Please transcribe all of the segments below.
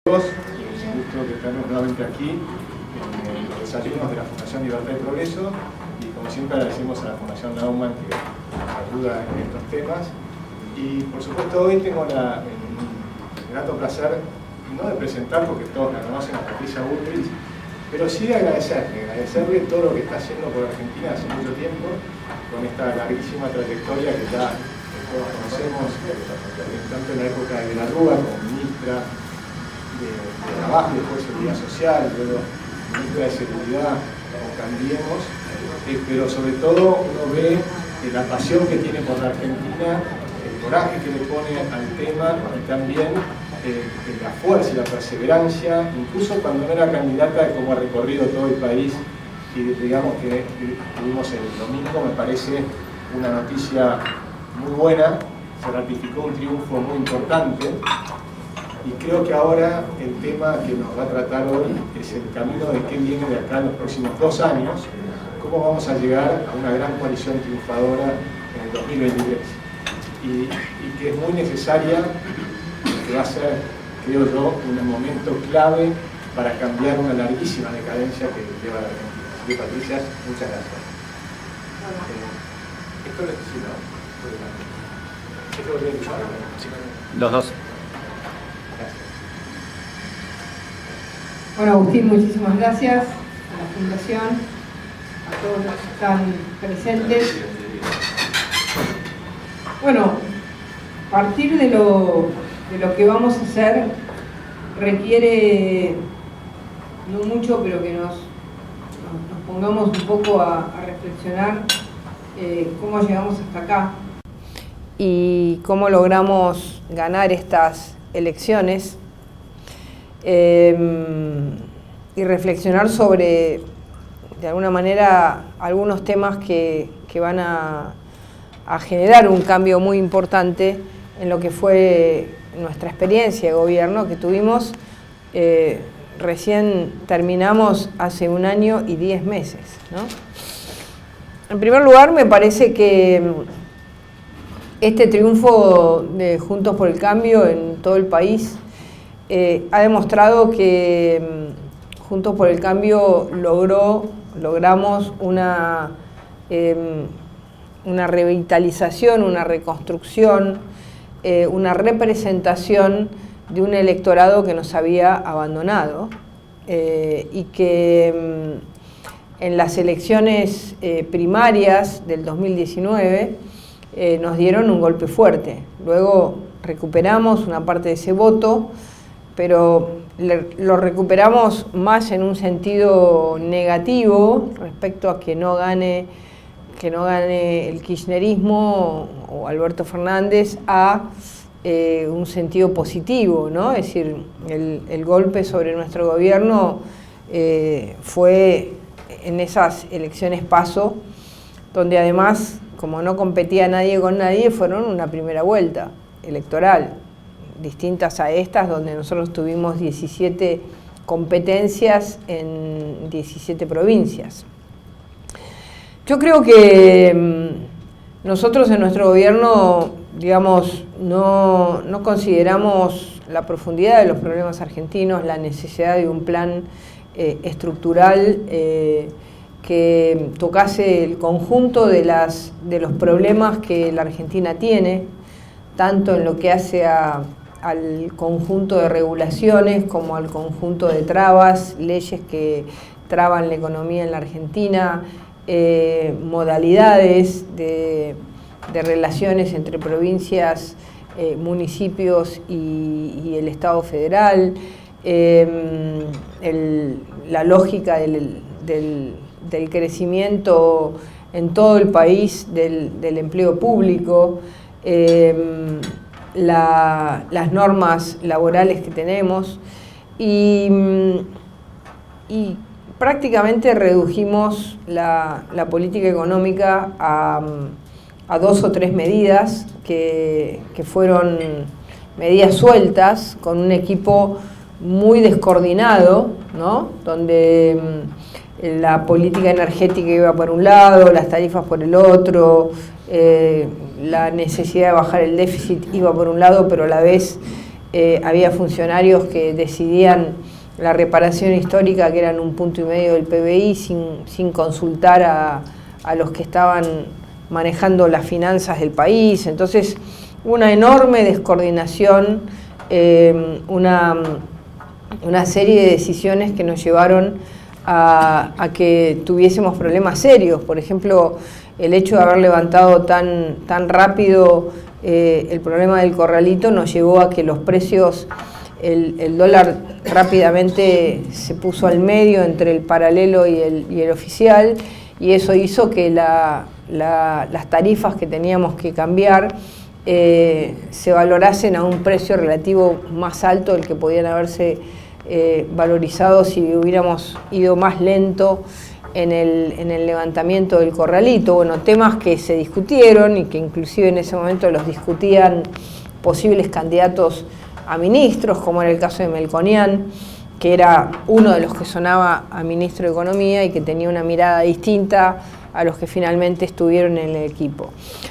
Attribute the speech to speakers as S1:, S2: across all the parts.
S1: todos, es un gusto que estemos nuevamente aquí en los desayunos de la Fundación Libertad y Progreso, y como siempre agradecemos a la Fundación Naumann que nos ayuda en estos temas. Y por supuesto hoy tengo el grato placer, no de presentar porque todos la conocen, a Patricia Bullrich, pero sí de agradecerle todo lo que está haciendo por Argentina hace mucho tiempo, con esta larguísima trayectoria que ya todos conocemos, tanto en la época de la Rúa como ministra de Trabajo, después de Seguridad Social, luego ministra de Seguridad, como Cambiemos, pero sobre todo uno ve la pasión que tiene por la Argentina, el coraje que le pone al tema y también la fuerza y la perseverancia, incluso cuando no era candidata, como ha recorrido todo el país. Y digamos que tuvimos el domingo, me parece una noticia muy buena, se ratificó un triunfo muy importante, y creo que ahora el tema que nos va a tratar hoy es el camino de qué viene de acá en los próximos 2 años, cómo vamos a llegar a una gran coalición triunfadora en el 2023, y que es muy necesaria, que va a ser, creo yo, un momento clave para cambiar una larguísima decadencia que lleva la Argentina. Así que, Patricia, muchas gracias. Esto es sí, ¿no? ¿Esto lo tiene que usar?
S2: Los dos.
S1: Gracias.
S3: Bueno, Agustín, muchísimas gracias a la Fundación, a todos los que están presentes. Bueno, partir de lo que vamos a hacer requiere no mucho, pero que nos pongamos un poco a reflexionar cómo llegamos hasta acá y cómo logramos ganar estas elecciones, y reflexionar sobre, de alguna manera, algunos temas que van a generar un cambio muy importante en lo que fue nuestra experiencia de gobierno que tuvimos. Recién terminamos hace 1 año y 10 meses, ¿no? En primer lugar, me parece que este triunfo de Juntos por el Cambio en todo el país ha demostrado que Juntos por el Cambio logramos una revitalización, una reconstrucción, una representación de un electorado que nos había abandonado, y que en las elecciones primarias del 2019 nos dieron un golpe fuerte. Luego recuperamos una parte de ese voto, pero lo recuperamos más en un sentido negativo respecto a que no gane el kirchnerismo o Alberto Fernández, a un sentido positivo, ¿no? Es decir, el golpe sobre nuestro gobierno fue en esas elecciones PASO, donde además, como no competía nadie con nadie, fueron una primera vuelta electoral, distintas a estas, donde nosotros tuvimos 17 competencias en 17 provincias. Yo creo que nosotros en nuestro gobierno, digamos, no consideramos la profundidad de los problemas argentinos, la necesidad de un plan estructural que tocase el conjunto de los problemas que la Argentina tiene, tanto en lo que hace al conjunto de regulaciones como al conjunto de trabas, leyes que traban la economía en la Argentina, modalidades de relaciones entre provincias, municipios y el Estado federal, la lógica del crecimiento en todo el país del empleo público, las normas laborales que tenemos, y prácticamente redujimos la política económica a 2 o 3 medidas que fueron medidas sueltas, con un equipo muy descoordinado, ¿no? Donde la política energética iba por un lado, las tarifas por el otro, la necesidad de bajar el déficit iba por un lado, pero a la vez había funcionarios que decidían la reparación histórica, que eran 1,5 puntos del PBI, sin consultar a los que estaban manejando las finanzas del país. Entonces, una enorme descoordinación, una serie de decisiones que nos llevaron a que tuviésemos problemas serios. Por ejemplo, el hecho de haber levantado tan rápido el problema del corralito nos llevó a que los precios, el dólar rápidamente se puso al medio entre el paralelo y el oficial, y eso hizo que las tarifas que teníamos que cambiar se valorasen a un precio relativo más alto del que podían haberse valorizado si hubiéramos ido más lento en el levantamiento del corralito. Bueno, temas que se discutieron y que inclusive en ese momento los discutían posibles candidatos a ministros, como era el caso de Melconian, que era uno de los que sonaba a ministro de Economía y que tenía una mirada distinta a los que finalmente estuvieron en el equipo.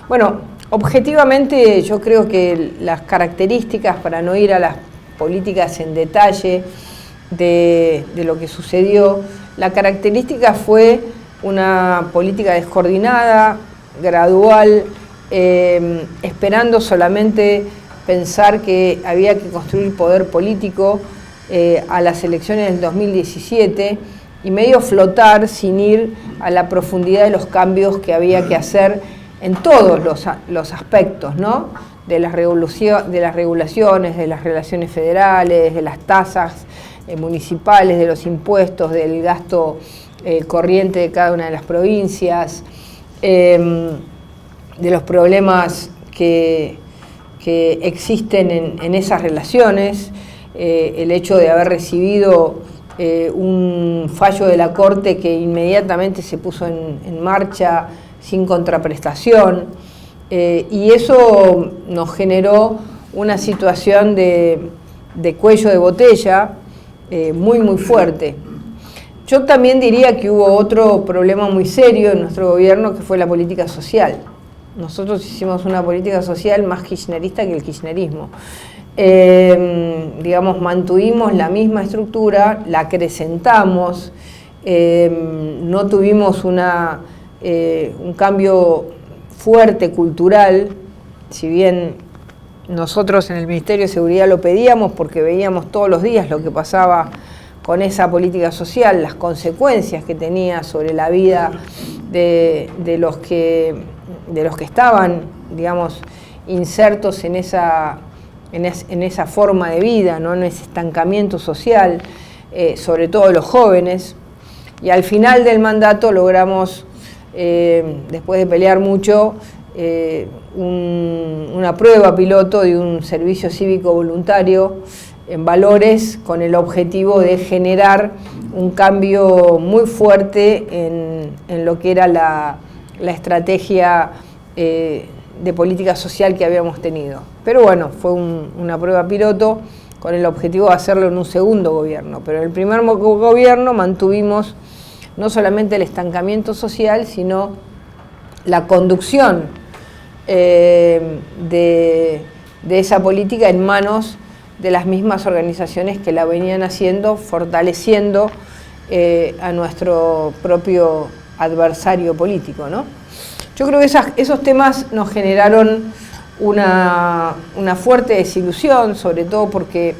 S3: Bueno, objetivamente yo creo que las características, para no ir a las políticas en detalle de lo que sucedió, la característica fue una política descoordinada, gradual, esperando solamente pensar que había que construir poder político a las elecciones del 2017 y medio flotar sin ir a la profundidad de los cambios que había que hacer en todos los aspectos, ¿no? De las regulaciones, de las relaciones federales, de las tasas municipales, de los impuestos, del gasto corriente de cada una de las provincias, de los problemas que existen en esas relaciones, el hecho de haber recibido un fallo de la Corte que inmediatamente se puso en marcha sin contraprestación, y eso nos generó una situación de cuello de botella muy fuerte. Yo también diría que hubo otro problema muy serio en nuestro gobierno, que fue la política social. Nosotros hicimos una política social más kirchnerista que el kirchnerismo. Digamos, mantuvimos la misma estructura, la acrecentamos, no tuvimos un cambio fuerte cultural, si bien nosotros en el Ministerio de Seguridad lo pedíamos porque veíamos todos los días lo que pasaba con esa política social, las consecuencias que tenía sobre la vida de los que estaban, digamos, insertos en esa forma de vida, ¿no? En ese estancamiento social, sobre todo los jóvenes. Y al final del mandato logramos, después de pelear mucho, una prueba piloto de un servicio cívico voluntario en valores, con el objetivo de generar un cambio muy fuerte en lo que era la estrategia de política social que habíamos tenido. Pero bueno, fue una prueba piloto con el objetivo de hacerlo en un segundo gobierno. Pero en el primer gobierno mantuvimos no solamente el estancamiento social, sino la conducción de esa política en manos de las mismas organizaciones que la venían haciendo, fortaleciendo a nuestro propio adversario político, ¿no? Yo creo que esos temas nos generaron una fuerte desilusión, sobre todo porque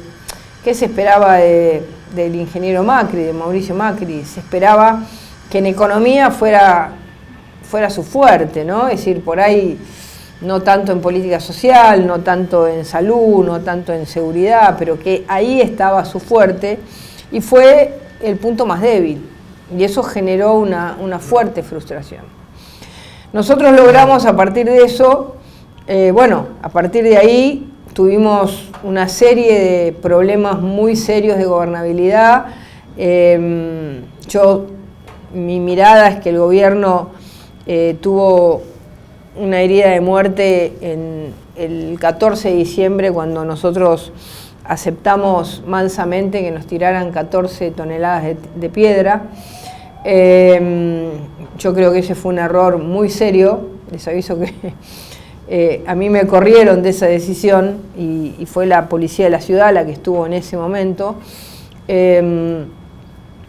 S3: ¿qué se esperaba del ingeniero Macri, de Mauricio Macri? Se esperaba que en economía fuera su fuerte, ¿no? Es decir, por ahí no tanto en política social, no tanto en salud, no tanto en seguridad, pero que ahí estaba su fuerte y fue el punto más débil, y eso generó una fuerte frustración. Nosotros logramos a partir de eso, a partir de ahí tuvimos una serie de problemas muy serios de gobernabilidad. Mi mirada es que el gobierno tuvo una herida de muerte en el 14 de diciembre, cuando nosotros aceptamos mansamente que nos tiraran 14 toneladas de piedra. Yo creo que ese fue un error muy serio. Les aviso que A mí me corrieron de esa decisión y fue la policía de la ciudad la que estuvo en ese momento.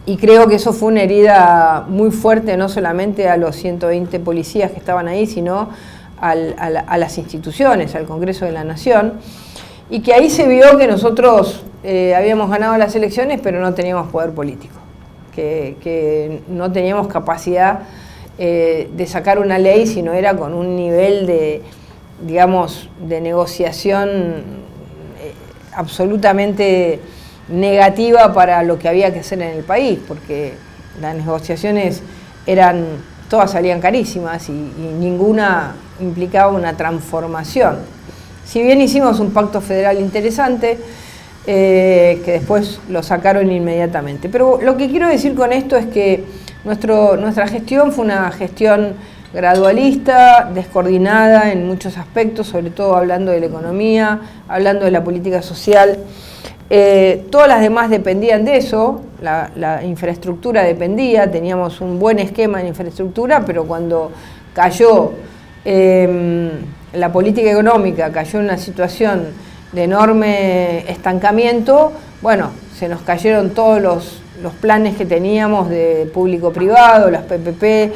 S3: Y creo que eso fue una herida muy fuerte, no solamente a los 120 policías que estaban ahí, sino a las instituciones, al Congreso de la Nación, y que ahí se vio que nosotros habíamos ganado las elecciones, pero no teníamos poder político, que no teníamos capacidad de sacar una ley, sino era con un nivel de, digamos, de negociación absolutamente negativa para lo que había que hacer en el país, porque las negociaciones todas salían carísimas y ninguna implicaba una transformación. Si bien hicimos un pacto federal interesante, que después lo sacaron inmediatamente. Pero lo que quiero decir con esto es que nuestra gestión fue una gestión gradualista, descoordinada en muchos aspectos, sobre todo hablando de la economía, hablando de la política social. Todas las demás dependían de eso, la infraestructura dependía, teníamos un buen esquema en infraestructura, pero cuando cayó la política económica, cayó en una situación de enorme estancamiento, bueno, se nos cayeron todos los planes que teníamos de público-privado, las PPP,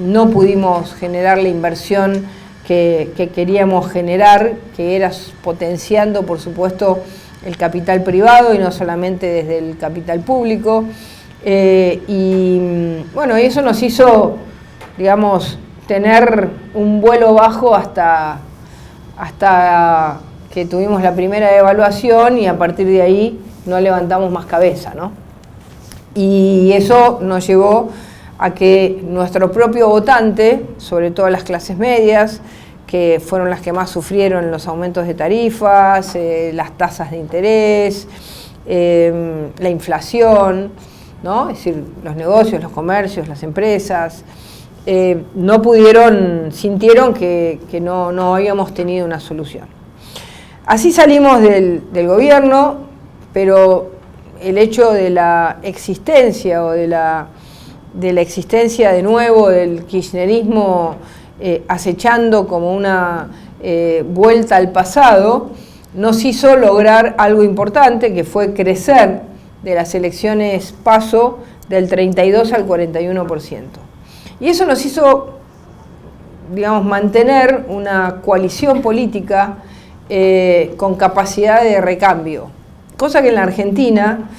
S3: no pudimos generar la inversión que queríamos generar, que era potenciando, por supuesto, el capital privado y no solamente desde el capital público. Y bueno, eso nos hizo, digamos, tener un vuelo bajo hasta que tuvimos la primera evaluación y a partir de ahí no levantamos más cabeza, ¿no? Y eso nos llevó a que nuestro propio votante, sobre todo las clases medias, que fueron las que más sufrieron los aumentos de tarifas, las tasas de interés, la inflación, ¿no? Es decir, los negocios, los comercios, las empresas, sintieron que no habíamos tenido una solución. Así salimos del gobierno, pero el hecho de la existencia o de la existencia de nuevo del kirchnerismo acechando como una vuelta al pasado, nos hizo lograr algo importante, que fue crecer de las elecciones PASO del 32 al 41%. Y eso nos hizo, digamos, mantener una coalición política con capacidad de recambio, cosa que en la Argentina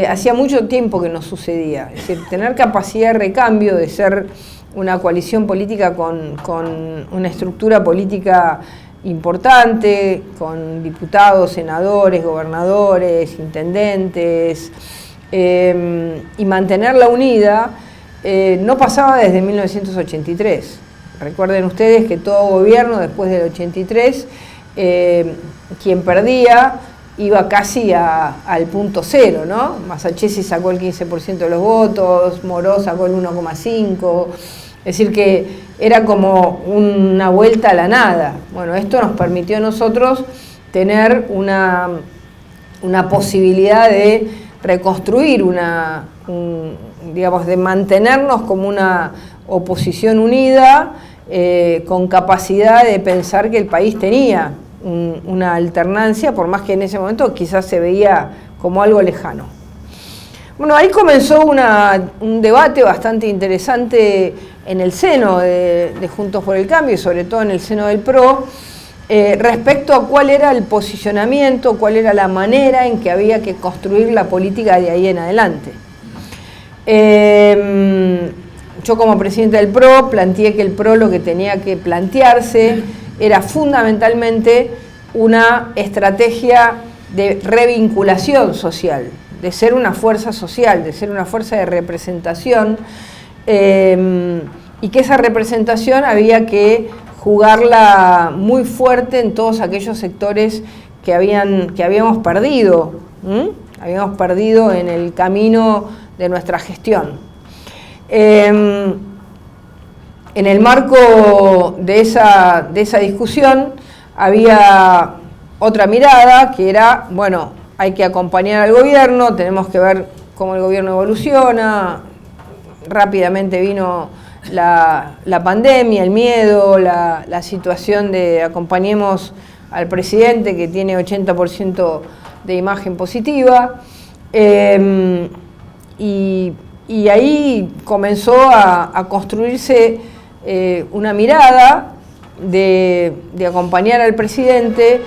S3: hacía mucho tiempo que no sucedía. Es decir, tener capacidad de recambio, de ser una coalición política con una estructura política importante, con diputados, senadores, gobernadores, intendentes, y mantenerla unida, no pasaba desde 1983. Recuerden ustedes que todo gobierno después del 83, quien perdía iba casi al punto cero, ¿no? Masachesi sacó el 15% de los votos, Moró sacó el 1,5%, es decir que era como una vuelta a la nada. Bueno, esto nos permitió a nosotros tener una posibilidad de reconstruir, digamos, de mantenernos como una oposición unida, con capacidad de pensar que el país tenía una alternancia, por más que en ese momento quizás se veía como algo lejano. Bueno, ahí comenzó un debate bastante interesante en el seno de Juntos por el Cambio, y sobre todo en el seno del PRO, respecto a cuál era el posicionamiento, cuál era la manera en que había que construir la política de ahí en adelante. Yo como presidente del PRO planteé que el PRO lo que tenía que plantearse era fundamentalmente una estrategia de revinculación social, de ser una fuerza social, de ser una fuerza de representación, y que esa representación había que jugarla muy fuerte en todos aquellos sectores que habíamos perdido, habíamos perdido en el camino de nuestra gestión. En el marco de esa discusión había otra mirada que era, bueno, hay que acompañar al gobierno, tenemos que ver cómo el gobierno evoluciona. Rápidamente vino la pandemia, el miedo, la situación de acompañemos al presidente que tiene 80% de imagen positiva, y ahí comenzó a construirse una mirada de acompañar al presidente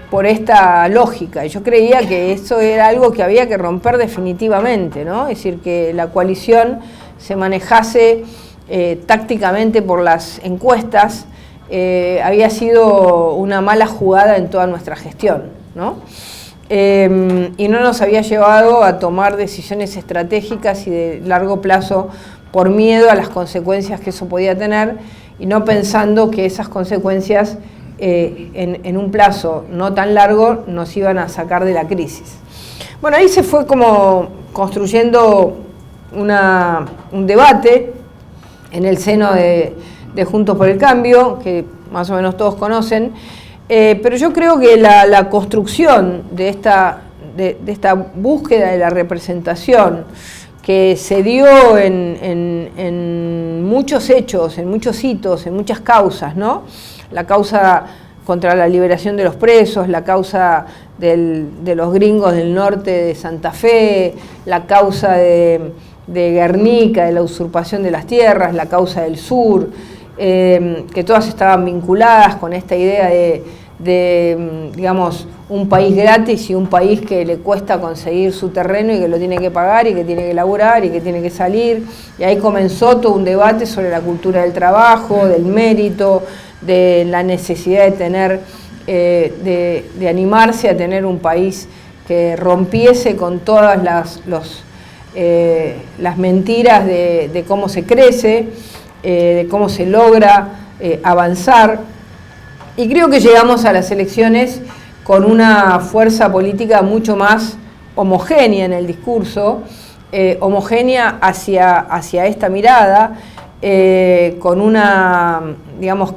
S3: por esta lógica. Yo creía que eso era algo que había que romper definitivamente, ¿no? Es decir, que la coalición se manejase tácticamente por las encuestas, había sido una mala jugada en toda nuestra gestión, ¿no? Y no nos había llevado a tomar decisiones estratégicas y de largo plazo por miedo a las consecuencias que eso podía tener y no pensando que esas consecuencias en un plazo no tan largo nos iban a sacar de la crisis. Bueno, ahí se fue como construyendo un debate en el seno de Juntos por el Cambio, que más o menos todos conocen, pero yo creo que la construcción de esta búsqueda de la representación que se dio en muchos hechos, en muchos hitos, en muchas causas, ¿no? La causa contra la liberación de los presos, la causa de los gringos del norte de Santa Fe, la causa de Guernica, de la usurpación de las tierras, la causa del sur, que todas estaban vinculadas con esta idea de digamos, un país gratis y un país que le cuesta conseguir su terreno y que lo tiene que pagar y que tiene que laburar y que tiene que salir. Y ahí comenzó todo un debate sobre la cultura del trabajo, del mérito, de la necesidad de tener, de animarse a tener un país que rompiese con todas las mentiras de cómo se crece, de cómo se logra avanzar. Y creo que llegamos a las elecciones con una fuerza política mucho más homogénea en el discurso, homogénea hacia esta mirada, con una, digamos,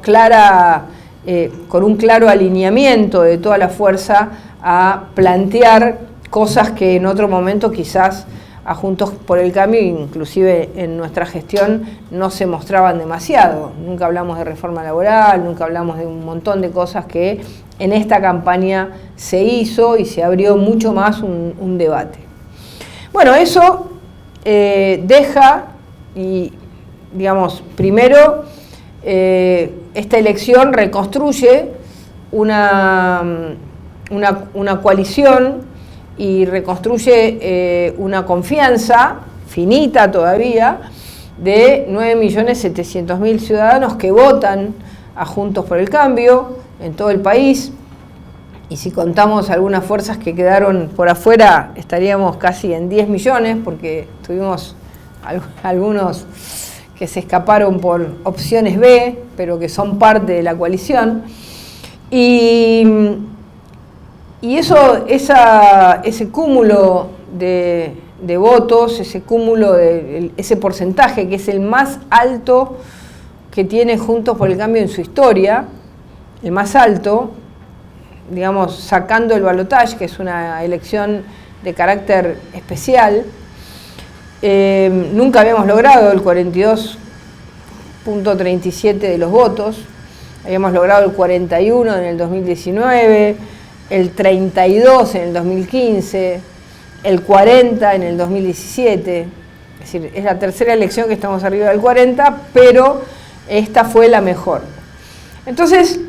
S3: con un claro alineamiento de toda la fuerza a plantear cosas que en otro momento quizás a Juntos por el Cambio, inclusive en nuestra gestión, no se mostraban demasiado. Nunca hablamos de reforma laboral, nunca hablamos de un montón de cosas que en esta campaña se hizo y se abrió mucho más un debate. Bueno, eso deja, y digamos, primero, esta elección reconstruye una coalición y reconstruye una confianza finita todavía de 9.700.000 ciudadanos que votan a Juntos por el Cambio en todo el país, y si contamos algunas fuerzas que quedaron por afuera estaríamos casi en 10 millones porque tuvimos algunos que se escaparon por opciones B, pero que son parte de la coalición. Y ese cúmulo de votos, ese cúmulo, ese porcentaje que es el más alto que tiene Juntos por el Cambio en su historia, el más alto, digamos, sacando el balotaje, que es una elección de carácter especial, nunca habíamos logrado el 42.37 de los votos, habíamos logrado el 41 en el 2019, el 32 en el 2015, el 40 en el 2017, es decir, es la tercera elección que estamos arriba del 40, pero esta fue la mejor. Entonces,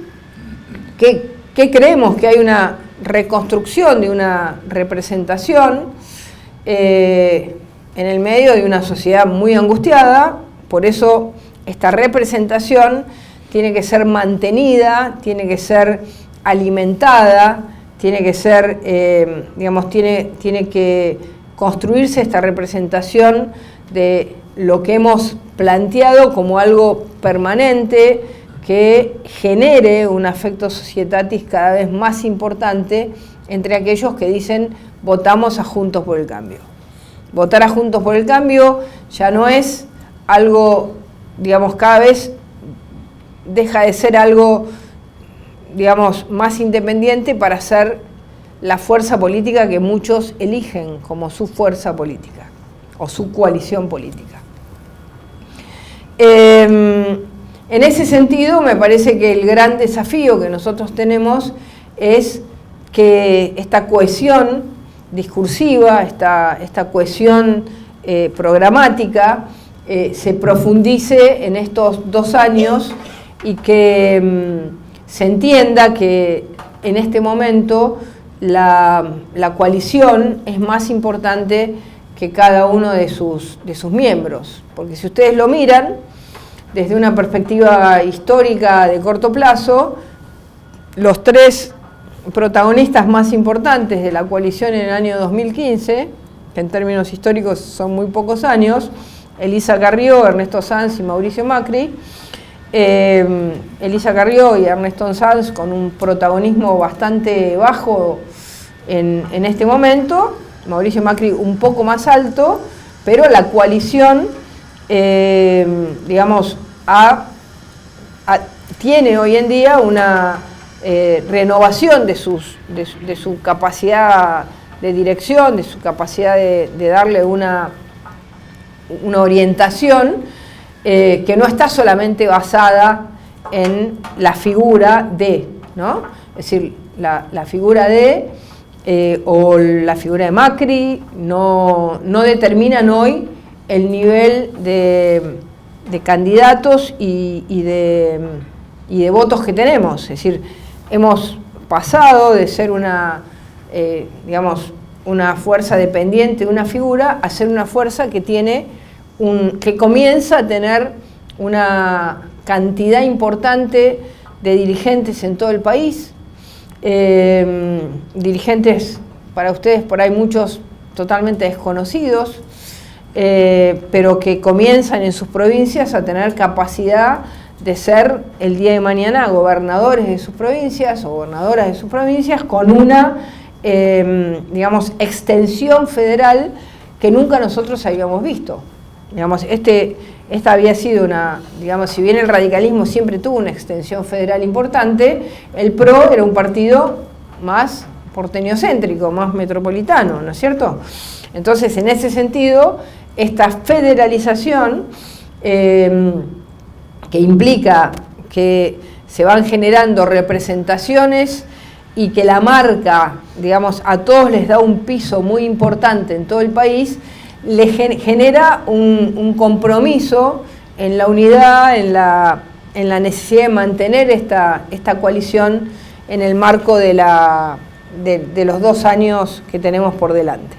S3: ¿qué creemos? Que hay una reconstrucción de una representación en el medio de una sociedad muy angustiada, por eso esta representación tiene que ser mantenida, tiene que ser alimentada, tiene que ser, digamos, tiene que construirse esta representación de lo que hemos planteado como algo permanente que genere un afecto societatis cada vez más importante entre aquellos que dicen votamos a Juntos por el Cambio. Votar a Juntos por el Cambio ya no es algo, digamos, cada vez deja de ser algo, digamos, más independiente para ser la fuerza política que muchos eligen como su fuerza política o su coalición política. En ese sentido, me parece que el gran desafío que nosotros tenemos es que esta cohesión discursiva, esta cohesión programática, se profundice en estos 2 años y que se entienda que en este momento la coalición es más importante que cada uno de sus miembros. Porque si ustedes lo miran desde una perspectiva histórica de corto plazo, los 3 protagonistas más importantes de la coalición en el año 2015, que en términos históricos son muy pocos años, Elisa Carrió, Ernesto Sanz y Mauricio Macri. Elisa Carrió y Ernesto Sanz con un protagonismo bastante bajo en este momento, Mauricio Macri un poco más alto, pero la coalición, digamos, tiene hoy en día una renovación de su capacidad de dirección, de su capacidad de darle una orientación que no está solamente basada en la figura de, ¿no? Es decir, la figura de o la figura de Macri no determinan hoy el nivel de candidatos y de votos que tenemos. Es decir, hemos pasado de ser digamos, una fuerza dependiente de una figura a ser una fuerza que que comienza a tener una cantidad importante de dirigentes en todo el país, dirigentes para ustedes por ahí muchos totalmente desconocidos, pero que comienzan en sus provincias a tener capacidad de ser el día de mañana gobernadores de sus provincias o gobernadoras de sus provincias con una, digamos, extensión federal que nunca nosotros habíamos visto. Digamos, esta había sido digamos, si bien el radicalismo siempre tuvo una extensión federal importante, el PRO era un partido más porteñocéntrico, más metropolitano, ¿no es cierto? Entonces, en ese sentido, esta federalización que implica que se van generando representaciones y que la marca, digamos, a todos les da un piso muy importante en todo el país, le genera un compromiso en la unidad, en la necesidad de mantener esta coalición en el marco de los 2 años que tenemos por delante.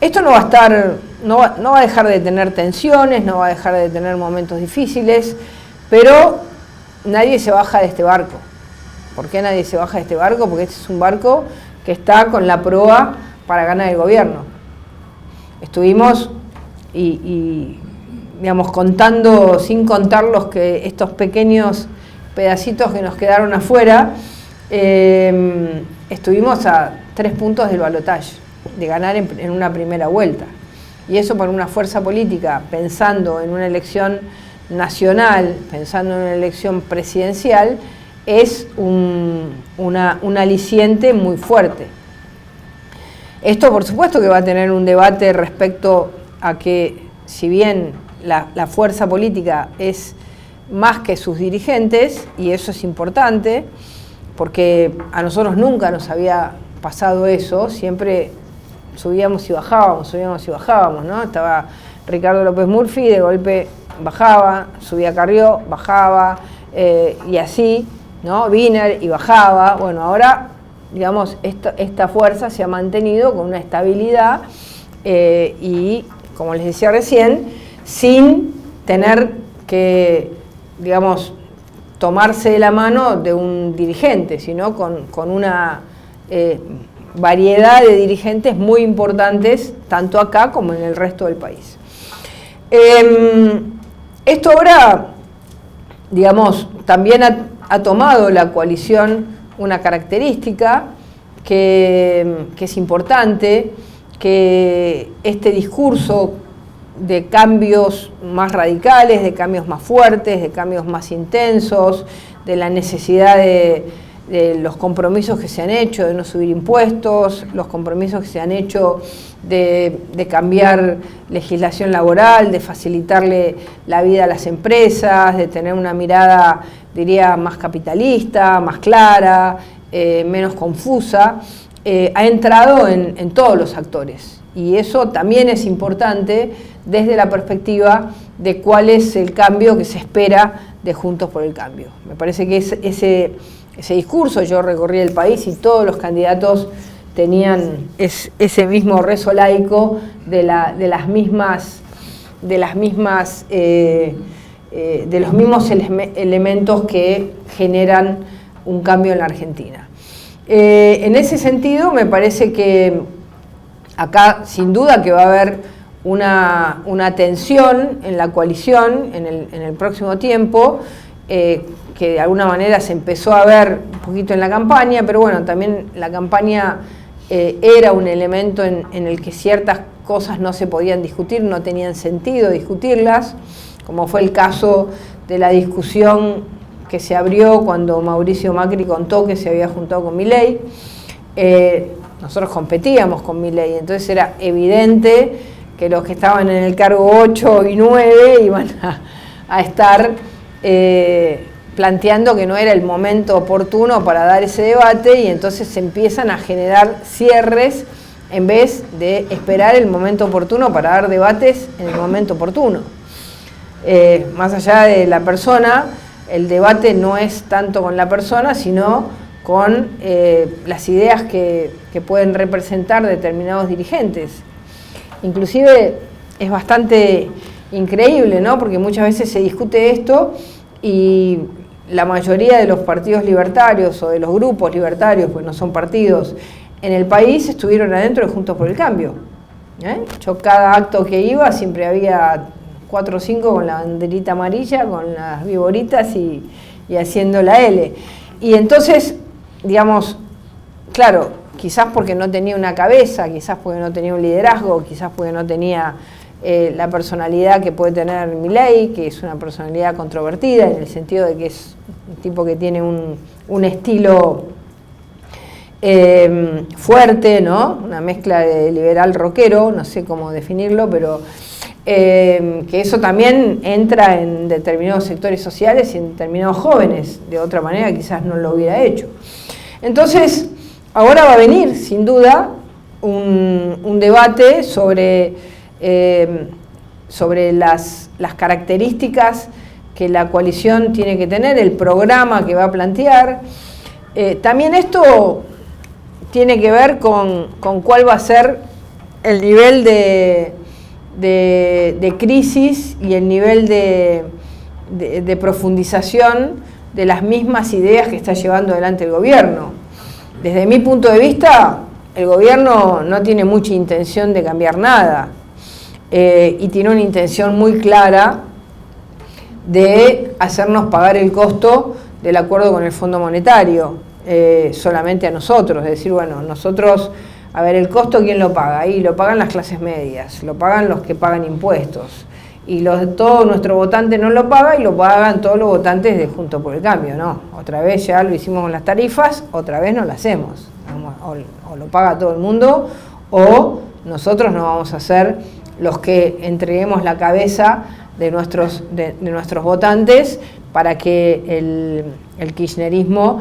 S3: Esto no va a dejar de tener tensiones, no va a dejar de tener momentos difíciles, pero nadie se baja de este barco. ¿Por qué nadie se baja de este barco? Porque este es un barco que está con la proa para ganar el gobierno. Estuvimos digamos, contando, sin contar estos pequeños pedacitos que nos quedaron afuera, estuvimos a 3 puntos del balotaje, de ganar en una primera vuelta. Y eso por una fuerza política, pensando en una elección nacional, pensando en una elección presidencial, es un aliciente muy fuerte. Esto, por supuesto, que va a tener un debate respecto a que, si bien la fuerza política es más que sus dirigentes, y eso es importante, porque a nosotros nunca nos había pasado eso, siempre subíamos y bajábamos, ¿no? Estaba Ricardo López Murphy, de golpe bajaba, subía Carrió, bajaba, y así, ¿no? Wiener y bajaba. Bueno, ahora, digamos, esta fuerza se ha mantenido con una estabilidad y, como les decía recién, sin tener que, digamos, tomarse de la mano de un dirigente, sino con una variedad de dirigentes muy importantes, tanto acá como en el resto del país. Esto ahora, digamos, también ha tomado la coalición una característica que es importante, que este discurso de cambios más radicales, de cambios más fuertes, de cambios más intensos, de la necesidad de los compromisos que se han hecho de no subir impuestos, los compromisos que se han hecho de cambiar legislación laboral, de facilitarle la vida a las empresas, de tener una mirada, diría, más capitalista, más clara, menos confusa, ha entrado en todos los actores. Y eso también es importante desde la perspectiva de cuál es el cambio que se espera de Juntos por el Cambio. Me parece que ese discurso, yo recorrí el país y todos los candidatos tenían ese mismo rezo laico de los mismos elementos que generan un cambio en la Argentina. En ese sentido, me parece que acá sin duda que va a haber una tensión en la coalición en el próximo tiempo, que de alguna manera se empezó a ver un poquito en la campaña, pero bueno, también la campaña era un elemento en el que ciertas cosas no se podían discutir, no tenían sentido discutirlas, como fue el caso de la discusión que se abrió cuando Mauricio Macri contó que se había juntado con Milei. Nosotros competíamos con Milei, entonces era evidente que los que estaban en el cargo 8 y 9 iban a estar planteando que no era el momento oportuno para dar ese debate, y entonces se empiezan a generar cierres en vez de esperar el momento oportuno para dar debates en el momento oportuno. Más allá de la persona, el debate no es tanto con la persona, sino con las ideas que pueden representar determinados dirigentes. Inclusive es bastante increíble, ¿no? Porque muchas veces se discute esto y la mayoría de los partidos libertarios o de los grupos libertarios, pues no son partidos, en el país estuvieron adentro de Juntos por el Cambio. Yo cada acto que iba siempre había 4 o 5 con la banderita amarilla, con las viboritas y haciendo la L. Y entonces, digamos, claro, quizás porque no tenía una cabeza, quizás porque no tenía un liderazgo, quizás porque no tenía la personalidad que puede tener Milei, que es una personalidad controvertida en el sentido de que es un tipo que tiene un estilo fuerte, ¿no? Una mezcla de liberal rockero, no sé cómo definirlo, pero que eso también entra en determinados sectores sociales y en determinados jóvenes, de otra manera quizás no lo hubiera hecho. Entonces, ahora va a venir, sin duda, un debate sobre las características que la coalición tiene que tener, el programa que va a plantear. También esto tiene que ver con cuál va a ser el nivel de crisis y el nivel de profundización de las mismas ideas que está llevando adelante el gobierno. Desde mi punto de vista, el gobierno no tiene mucha intención de cambiar nada y tiene una intención muy clara de hacernos pagar el costo del acuerdo con el Fondo Monetario, solamente a nosotros, es decir, bueno, nosotros, a ver, el costo ¿quién lo paga? Y lo pagan las clases medias, lo pagan los que pagan impuestos, y todo nuestro votante no lo paga y lo pagan todos los votantes de Juntos por el Cambio, ¿no? Otra vez ya lo hicimos con las tarifas, otra vez no lo hacemos, o lo paga todo el mundo, o nosotros no vamos a ser los que entreguemos la cabeza de nuestros votantes para que el kirchnerismo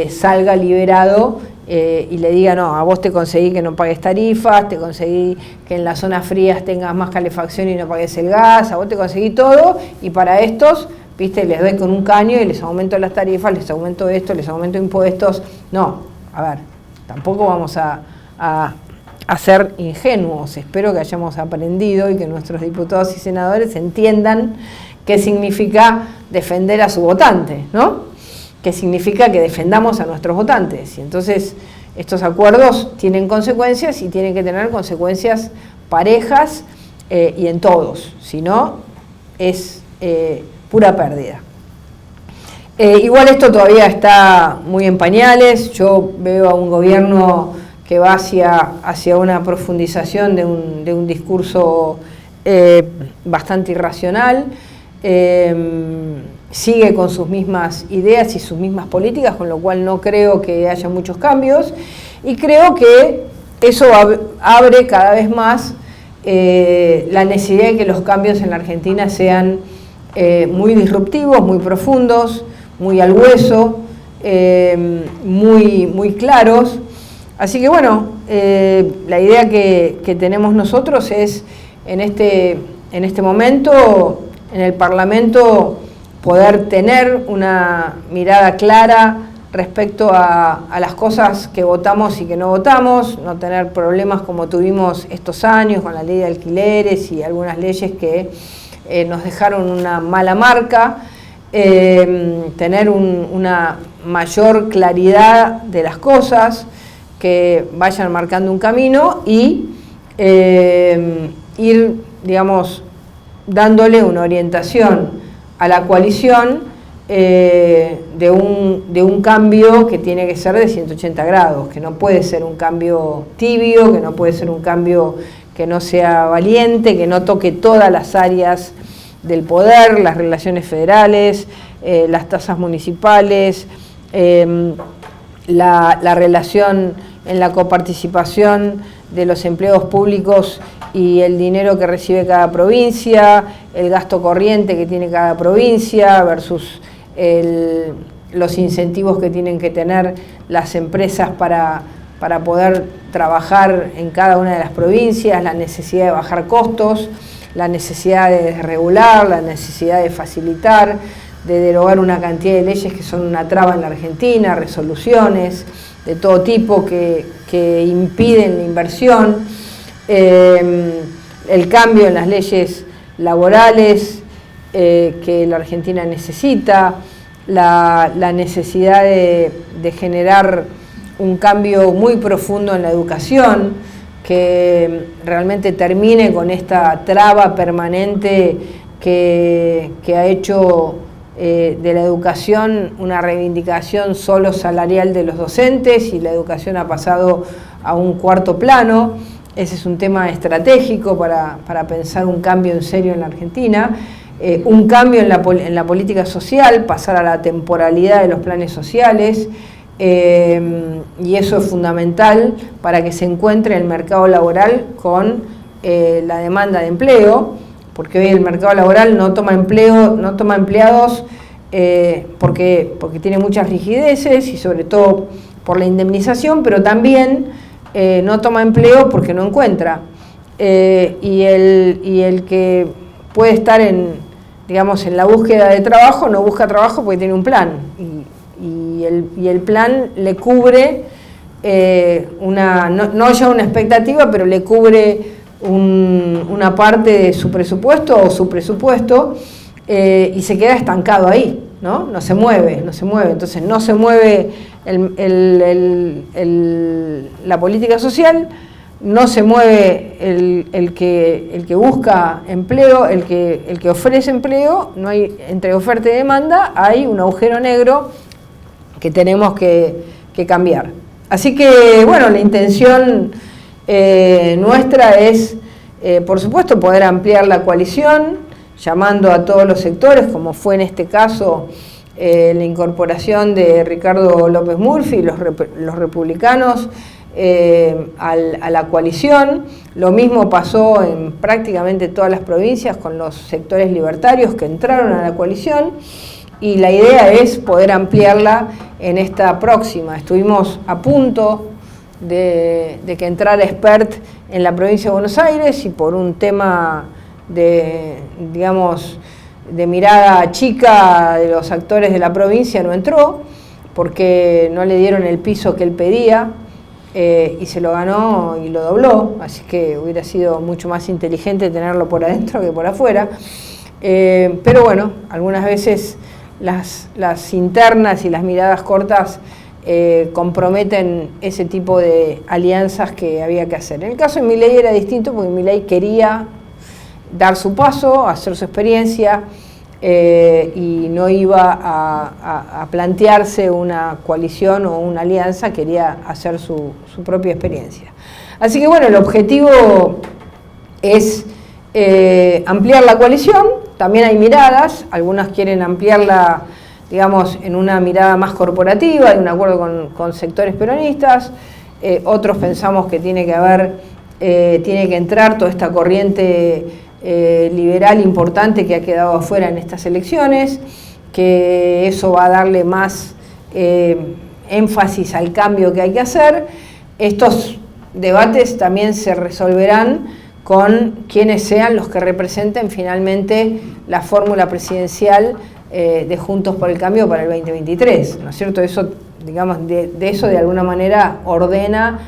S3: salga liberado y le diga, no, a vos te conseguí que no pagues tarifas, te conseguí que en las zonas frías tengas más calefacción y no pagues el gas, a vos te conseguí todo, y para estos, viste, les doy con un caño y les aumento las tarifas, les aumento esto, les aumento impuestos. No, a ver, tampoco vamos a ser ingenuos. Espero que hayamos aprendido y que nuestros diputados y senadores entiendan qué significa defender a su votante, ¿no? Qué significa que defendamos a nuestros votantes. Y entonces estos acuerdos tienen consecuencias y tienen que tener consecuencias parejas y en todos. Si no, es pura pérdida. Igual esto todavía está muy en pañales. Yo veo a un gobierno que va hacia una profundización de un discurso bastante irracional. sigue con sus mismas ideas y sus mismas políticas, con lo cual no creo que haya muchos cambios, y creo que eso abre cada vez más la necesidad de que los cambios en la Argentina sean muy disruptivos, muy profundos, muy al hueso, muy claros. Así que bueno, la idea que tenemos nosotros es en este momento, en el Parlamento, poder tener una mirada clara respecto a las cosas que votamos y que no votamos, no tener problemas como tuvimos estos años con la ley de alquileres y algunas leyes que nos dejaron una mala marca, tener una mayor claridad de las cosas, que vayan marcando un camino y ir, digamos, dándole una orientación a la coalición de un cambio que tiene que ser de 180 grados, que no puede ser un cambio tibio, que no puede ser un cambio que no sea valiente, que no toque todas las áreas del poder, las relaciones federales, las tasas municipales, la relación en la coparticipación de los empleados públicos y el dinero que recibe cada provincia, el gasto corriente que tiene cada provincia versus los incentivos que tienen que tener las empresas para poder trabajar en cada una de las provincias, la necesidad de bajar costos, la necesidad de desregular, la necesidad de facilitar, de derogar una cantidad de leyes que son una traba en la Argentina, resoluciones de todo tipo que impiden la inversión, el cambio en las leyes laborales que la Argentina necesita, la necesidad de generar un cambio muy profundo en la educación, que realmente termine con esta traba permanente que ha hecho de la educación una reivindicación solo salarial de los docentes, y la educación ha pasado a un cuarto plano. Ese es un tema estratégico para pensar un cambio en serio en la Argentina, un cambio en la política social, pasar a la temporalidad de los planes sociales, y eso es fundamental para que se encuentre el mercado laboral con la demanda de empleo, porque hoy el mercado laboral no toma empleados porque tiene muchas rigideces y sobre todo por la indemnización, pero también no toma empleo porque no encuentra. Y el que puede estar en la búsqueda de trabajo no busca trabajo porque tiene un plan. Y el plan le cubre no ya una expectativa, pero le cubre una parte de su presupuesto o su presupuesto, y se queda estancado ahí, no se mueve. Entonces no se mueve la política social, no se mueve el que busca empleo, el que ofrece empleo. No hay, entre oferta y demanda hay un agujero negro que tenemos que cambiar. Así que, bueno, la intención nuestra es, por supuesto, poder ampliar la coalición, llamando a todos los sectores, como fue en este caso la incorporación de Ricardo López Murphy y los republicanos a la coalición. Lo mismo pasó en prácticamente todas las provincias con los sectores libertarios que entraron a la coalición. Y la idea es poder ampliarla en esta próxima. Estuvimos a punto de que entrara Expert en la provincia de Buenos Aires, y por un tema de mirada chica de los actores de la provincia no entró, porque no le dieron el piso que él pedía, y se lo ganó y lo dobló. Así que hubiera sido mucho más inteligente tenerlo por adentro que por afuera. Pero bueno, algunas veces las internas y las miradas cortas comprometen ese tipo de alianzas que había que hacer. En el caso de Milei era distinto, porque Milei quería dar su paso, hacer su experiencia, y no iba a plantearse una coalición o una alianza, quería hacer su propia experiencia. Así que bueno, el objetivo es ampliar la coalición, también hay miradas, algunas quieren ampliarla, digamos, en una mirada más corporativa, de un acuerdo con sectores peronistas, otros pensamos que tiene que entrar toda esta corriente liberal importante que ha quedado afuera en estas elecciones, que eso va a darle más énfasis al cambio que hay que hacer. Estos debates también se resolverán con quienes sean los que representen finalmente la fórmula presidencial de Juntos por el Cambio para el 2023, ¿no es cierto? Eso, digamos, de eso de alguna manera ordena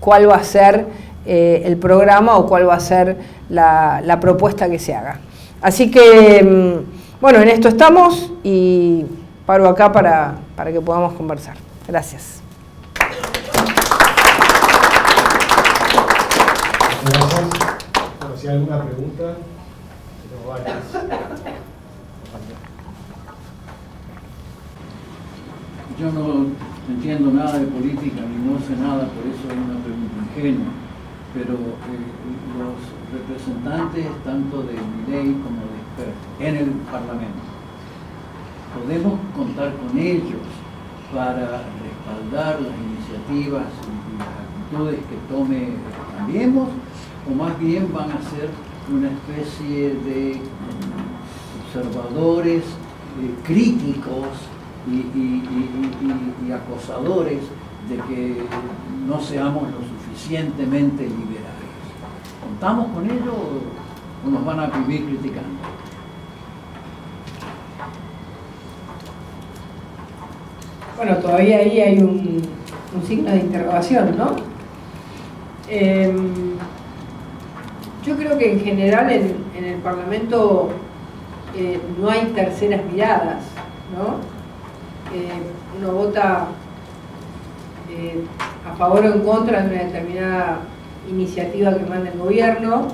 S3: cuál va a ser el programa o cuál va a ser la propuesta que se haga. Así que, bueno, en esto estamos y paro acá para que podamos conversar. Gracias.
S1: Gracias. Bueno, si hay alguna pregunta, tengo varias.
S2: Yo no entiendo nada de política ni no sé nada, por eso es una pregunta ingenua, pero los representantes tanto de Milei como de Esper en el Parlamento, ¿podemos contar con ellos para respaldar las iniciativas y las actitudes que tome Cambiemos, o más bien van a ser una especie de observadores críticos y acosadores de que no seamos lo suficientemente liberales? ¿Contamos con ello o nos van a vivir criticando?
S3: Bueno, todavía ahí hay un signo de interrogación, ¿no? Yo creo que en general en el Parlamento no hay terceras miradas, ¿no? Uno vota a favor o en contra de una determinada iniciativa que manda el gobierno,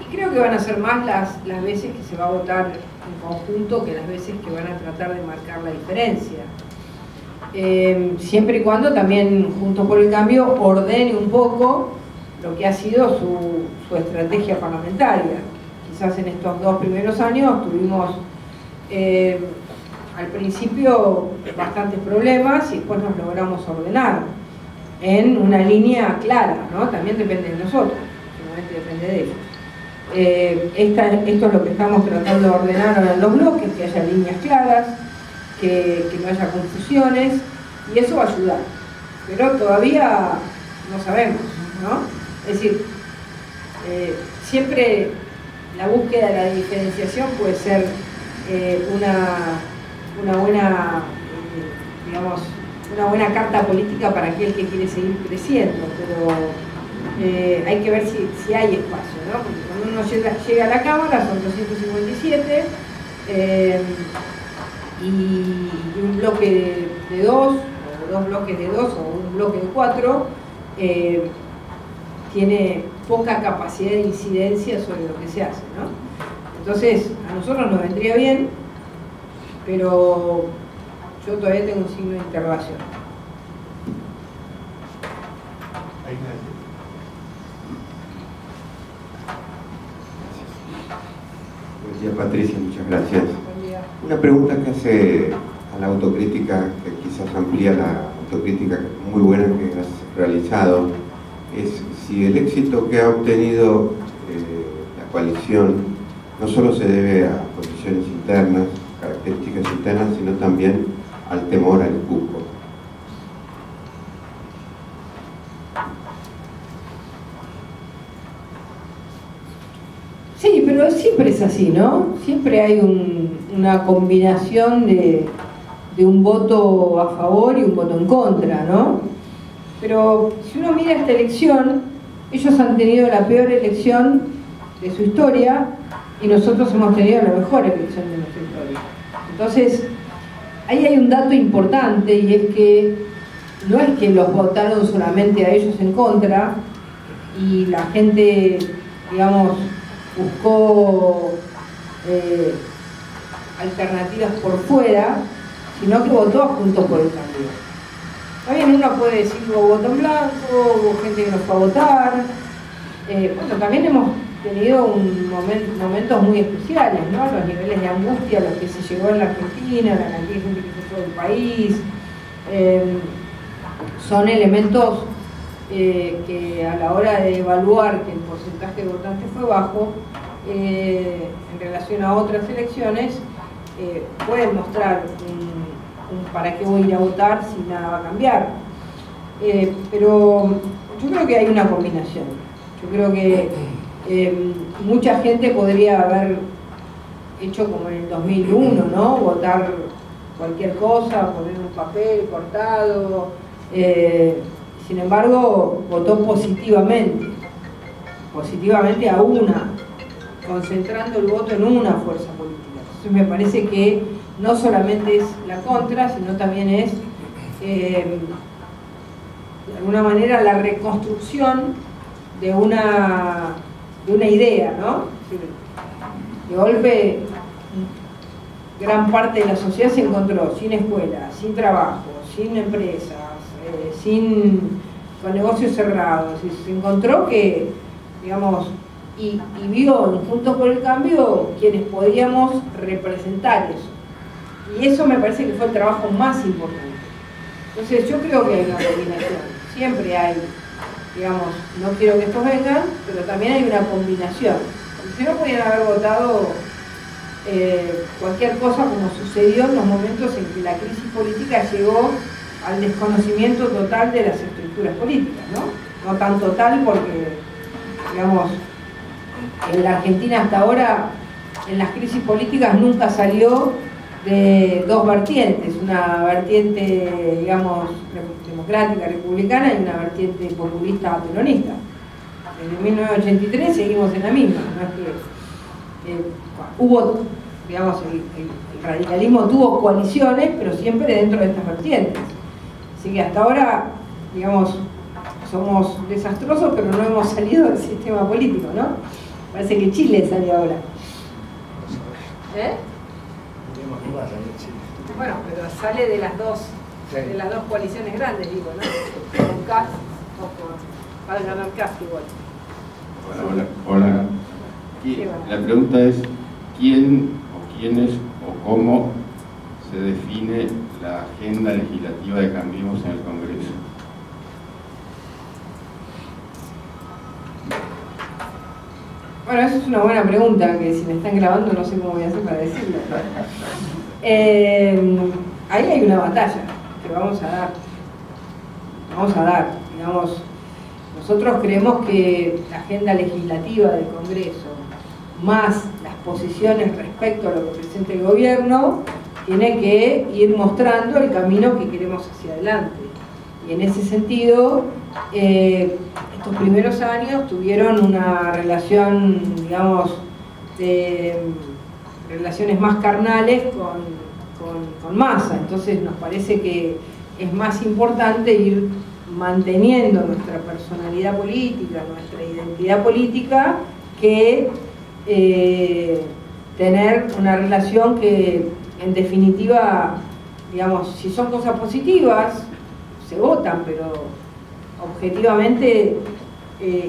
S3: y creo que van a ser más las veces que se va a votar en conjunto que las veces que van a tratar de marcar la diferencia. Siempre y cuando también Juntos por el Cambio ordene un poco lo que ha sido su estrategia parlamentaria. Quizás en estos 2 primeros años tuvimos al principio bastantes problemas y después nos logramos ordenar en una línea clara, ¿no? También depende de nosotros, solamente depende de ellos. Esto es lo que estamos tratando de ordenar ahora en los bloques, que haya líneas claras, que no haya confusiones, y eso va a ayudar. Pero todavía no sabemos, ¿no? Es decir, siempre la búsqueda de la diferenciación puede ser una buena, digamos, una buena carta política para aquel que quiere seguir creciendo, pero hay que ver si hay espacio, ¿no? Porque cuando uno llega a la Cámara son 257 y un bloque de 2, o 2 bloques de 2, o un bloque de 4, tiene poca capacidad de incidencia sobre lo que se hace, ¿no? Entonces, a nosotros nos vendría bien, pero yo todavía tengo un signo de interrogación.
S4: Buen día, Patricia, muchas gracias.
S3: Buen día.
S4: Una pregunta que hace a la autocrítica, que quizás amplía la autocrítica muy buena que has realizado, es si el éxito que ha obtenido la coalición no solo se debe a condiciones internas, características internas, sino también al temor al cupo.
S3: Sí, pero siempre es así, ¿no? Siempre hay una combinación de un voto a favor y un voto en contra, ¿no? Pero si uno mira esta elección, ellos han tenido la peor elección de su historia y nosotros hemos tenido la mejor elección de nuestra historia. Entonces, ahí hay un dato importante, y es que no es que los votaron solamente a ellos en contra y la gente, digamos, buscó alternativas por fuera, sino que votó Juntos por el Cambio. También uno puede decir hubo voto en blanco, hubo gente que no fue a votar. Bueno, también hemos tenido momentos muy especiales, ¿no? Los niveles de angustia a los que se llegó en la Argentina, la cantidad de gente que se fue del país, son elementos que a la hora de evaluar que el porcentaje de votantes fue bajo, en relación a otras elecciones, pueden mostrar un para qué voy a ir a votar si nada va a cambiar. Pero yo creo que hay una combinación. Yo creo que mucha gente podría haber hecho como en el 2001, ¿no? Votar cualquier cosa, poner un papel cortado. Sin embargo, votó positivamente a una, concentrando el voto en una fuerza política. Entonces me parece que no solamente es la contra, sino también es, de alguna manera, la reconstrucción de una idea, ¿no? De golpe, gran parte de la sociedad se encontró sin escuela, sin trabajo, sin empresas, con negocios cerrados, y se encontró que, digamos, y vio en Juntos por el Cambio quienes podíamos representar eso. Y eso me parece que fue el trabajo más importante. Entonces yo creo que hay una combinación, siempre hay, digamos, no quiero que estos vengan, pero también hay una combinación. Si no podían haber votado cualquier cosa como sucedió en los momentos en que la crisis política llegó al desconocimiento total de las estructuras políticas, ¿no? No tan total porque, digamos, en la Argentina hasta ahora, en las crisis políticas nunca salió de dos vertientes, una vertiente, digamos, democrática, republicana, y una vertiente populista peronista. Desde 1983 seguimos en la misma, no es que hubo, digamos, el radicalismo tuvo coaliciones, pero siempre dentro de estas vertientes. Así que hasta ahora, digamos, somos desastrosos, pero no hemos salido del sistema político, ¿no? Parece que Chile salió ahora. Bueno, pero sale de las dos coaliciones grandes, digo, ¿no? Con CAS o va a ganar CAS igual.
S4: Hola. La pregunta es, ¿quién o quiénes o cómo se define la agenda legislativa de Cambiemos en el Congreso?
S3: Bueno, esa es una buena pregunta, que si me están grabando no sé cómo voy a hacer para decirlo. Ahí hay una batalla que vamos a dar, digamos. Nosotros creemos que la agenda legislativa del Congreso, más las posiciones respecto a lo que presenta el gobierno, tiene que ir mostrando el camino que queremos hacia adelante. Y en ese sentido, estos primeros años tuvieron una relación, digamos, de relaciones más carnales con Massa. Entonces nos parece que es más importante ir manteniendo nuestra personalidad política, nuestra identidad política, que tener una relación que, en definitiva, digamos, si son cosas positivas, se votan, pero objetivamente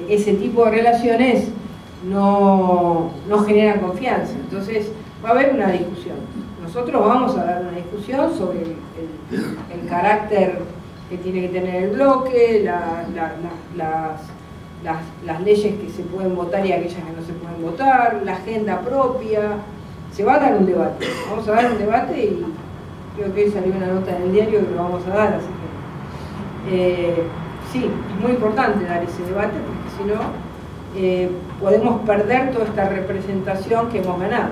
S3: ese tipo de relaciones no generan confianza. Entonces va a haber una discusión. Nosotros vamos a dar una discusión sobre el carácter que tiene que tener el bloque, las leyes que se pueden votar y aquellas que no se pueden votar, la agenda propia. Se va a dar un debate. Vamos a dar un debate y creo que hoy salió una nota en el diario que lo vamos a dar, así que sí, es muy importante dar ese debate, porque si no podemos perder toda esta representación que hemos ganado.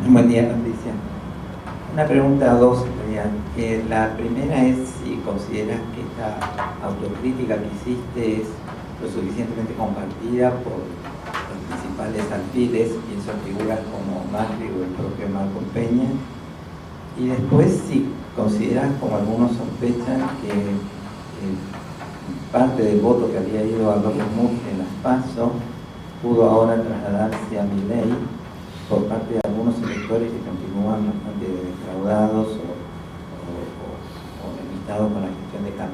S5: Buen día, Patricia. Una pregunta o dos en realidad. La primera es si consideras que esta autocrítica que hiciste es lo suficientemente compartida por los principales alfiles, pienso en figuras como Macri o el propio Marco Peña, y después si consideras, como algunos sospechan, que parte del voto que había ido a López Murphy en las PASO pudo ahora trasladarse a Milei por parte de algunos electores que continúan bastante defraudados o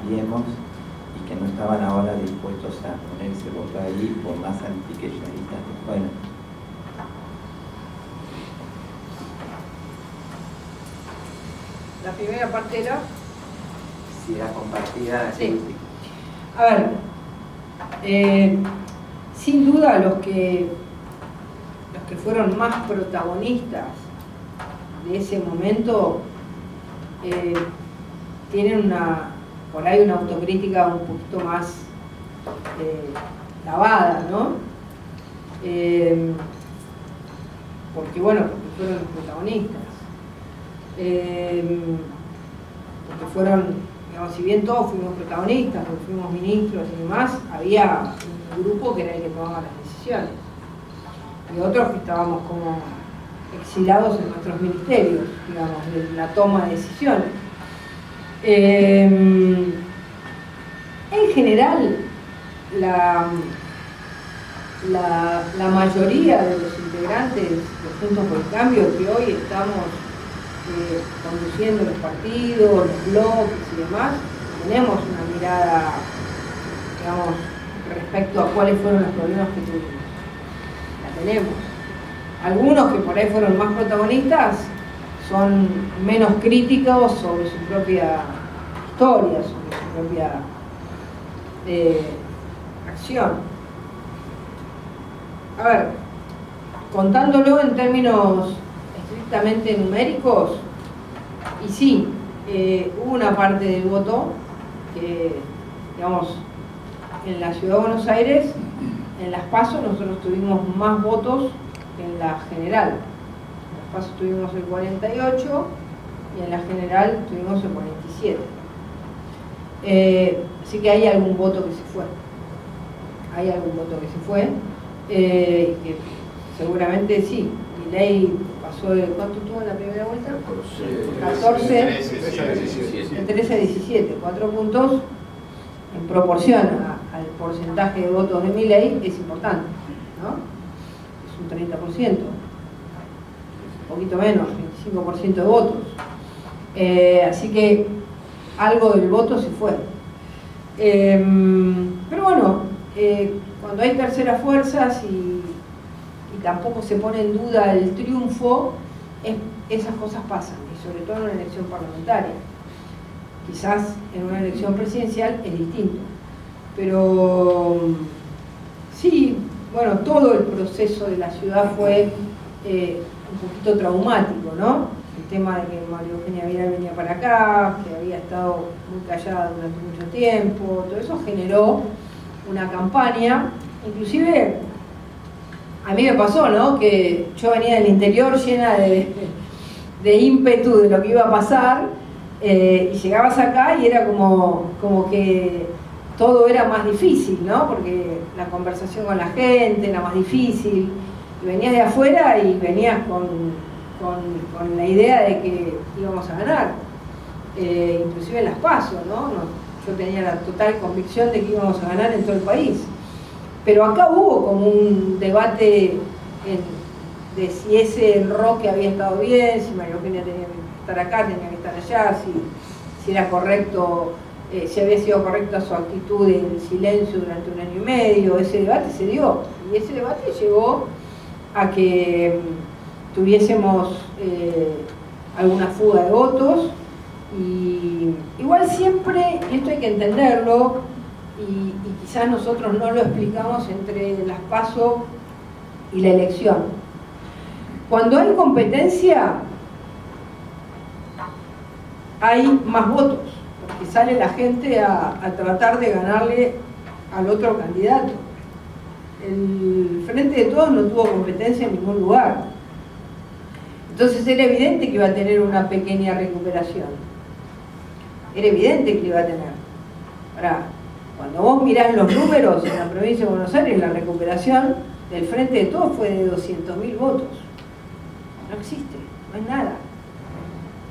S5: Cambiemos y que no estaban ahora dispuestos a poner ese voto ahí por más antikirchneristas que fueran.
S3: La primera parte era...
S5: Si era compartida,
S3: sí. A ver, sin duda los que fueron más protagonistas de ese momento tienen por ahí una autocrítica un poquito más lavada, ¿no? Porque fueron los protagonistas. Porque fueron, digamos, si bien todos fuimos protagonistas, porque fuimos ministros y demás, había un grupo que era el que tomaba las decisiones. Y otros que estábamos como exilados en nuestros ministerios, digamos, de la toma de decisiones. En general, la mayoría de los integrantes de Juntos por el Cambio que hoy estamos conduciendo los partidos, los bloques y demás, tenemos una mirada, digamos, respecto a cuáles fueron los problemas que tuvimos. La tenemos. Algunos que por ahí fueron más protagonistas son menos críticos sobre su propia historia, sobre su propia acción. A ver, contándolo en términos estrictamente numéricos, y sí, hubo una parte del voto que, digamos, en la Ciudad de Buenos Aires, en las PASO nosotros tuvimos más votos que en la general. En las PASO tuvimos el 48 y en la general tuvimos el 47. Así que hay algún voto que se fue. Hay algún voto que se fue. Que seguramente sí. Milei pasó de... ¿Cuánto tuvo en la primera vuelta? 14. De 13 a 17. 4 puntos en proporción al porcentaje de votos de Milei es importante, ¿no? Es un 30%. Un poquito menos, 25% de votos. Así que algo del voto se fue. Pero bueno, cuando hay terceras fuerzas y tampoco se pone en duda el triunfo, esas cosas pasan, y sobre todo en una elección parlamentaria. Quizás en una elección presidencial es distinto. Pero sí, bueno, todo el proceso de la ciudad fue un poquito traumático, ¿no? El tema de que María Eugenia Vidal venía para acá, que había estado muy callada durante mucho tiempo, todo eso generó una campaña, inclusive a mí me pasó, ¿no? Que yo venía del interior llena de ímpetu de lo que iba a pasar, y llegabas acá y era como que todo era más difícil, ¿no? Porque la conversación con la gente era más difícil, y venías de afuera y venías con la idea de que íbamos a ganar, inclusive en las PASO, ¿no? Yo tenía la total convicción de que íbamos a ganar en todo el país. Pero acá hubo como un debate de si ese enroque había estado bien, si María Eugenia tenía que estar acá, tenía que estar allá, si era correcto, si había sido correcta su actitud en silencio durante 1 año y medio. Ese debate se dio, y ese debate llevó a que tuviésemos alguna fuga de votos, y igual siempre, y esto hay que entenderlo, y quizás nosotros no lo explicamos entre las PASO y la elección. Cuando hay competencia, hay más votos, porque sale la gente a tratar de ganarle al otro candidato. El Frente de Todos no tuvo competencia en ningún lugar. Entonces era evidente que iba a tener una pequeña recuperación. Era evidente que iba a tener. Ahora, cuando vos mirás los números en la provincia de Buenos Aires, la recuperación del Frente de Todos fue de 200.000 votos. No existe, no es nada.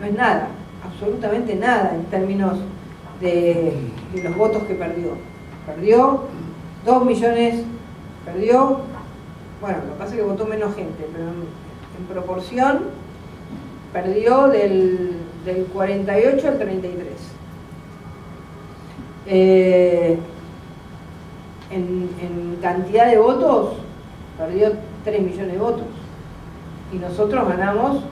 S3: No es nada, absolutamente nada en términos de los votos que perdió. Perdió 2 millones, perdió, bueno, lo que pasa es que votó menos gente, pero en proporción perdió del 48 al 33. en cantidad de votos perdió 3 millones de votos y nosotros ganamos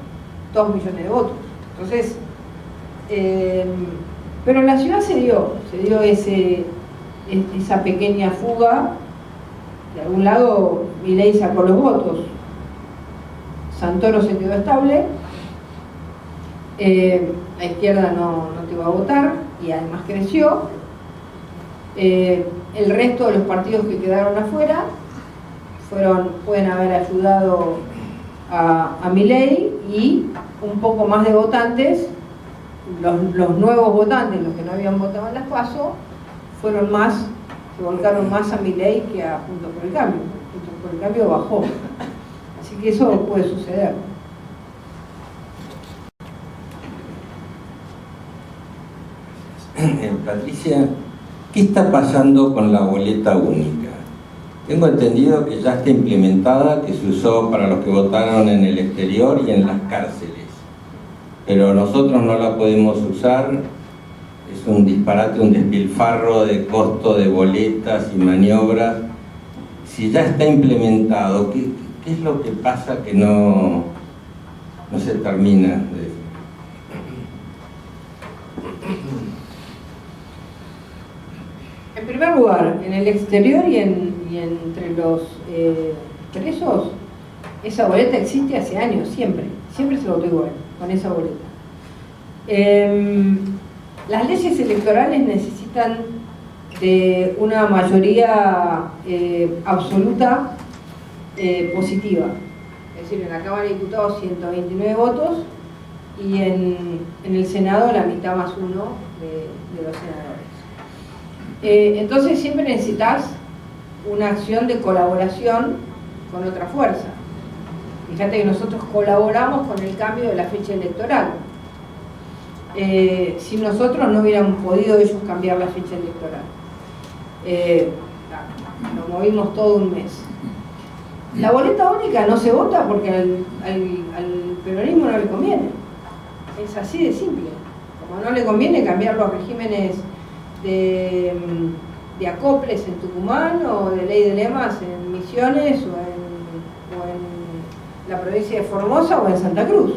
S3: 2 millones de votos. Entonces, pero en la ciudad se dio esa pequeña fuga. De algún lado Milei sacó los votos, Santoro se quedó estable, la izquierda no te iba a votar y además creció. El resto de los partidos que quedaron afuera pueden haber ayudado a Milei, y un poco más de votantes, los nuevos votantes, los que no habían votado en las PASO, se volcaron más a Milei que a Juntos por el Cambio. Juntos por el Cambio bajó. Así que eso puede suceder.
S6: Patricia, ¿qué está pasando con la boleta única? Tengo entendido que ya está implementada, que se usó para los que votaron en el exterior y en las cárceles, pero nosotros no la podemos usar. Es un disparate, un despilfarro de costo de boletas y maniobras. Si ya está implementado, ¿qué es lo que pasa que no se termina?
S3: En primer lugar, en el exterior y entre los presos, esa boleta existe hace años, siempre se votó igual, con esa boleta. Las leyes electorales necesitan de una mayoría absoluta positiva. Es decir, en la Cámara de Diputados 129 votos y en el Senado la mitad más uno de los senadores. Entonces siempre necesitas una acción de colaboración con otra fuerza. Fíjate que nosotros colaboramos con el cambio de la fecha electoral. Sin nosotros no hubieran podido ellos cambiar la fecha electoral. Lo movimos todo un mes. La boleta única no se vota porque al peronismo no le conviene. Es así de simple. Como no le conviene cambiar los regímenes de acoples en Tucumán o de ley de lemas en Misiones o en la provincia de Formosa o en Santa Cruz.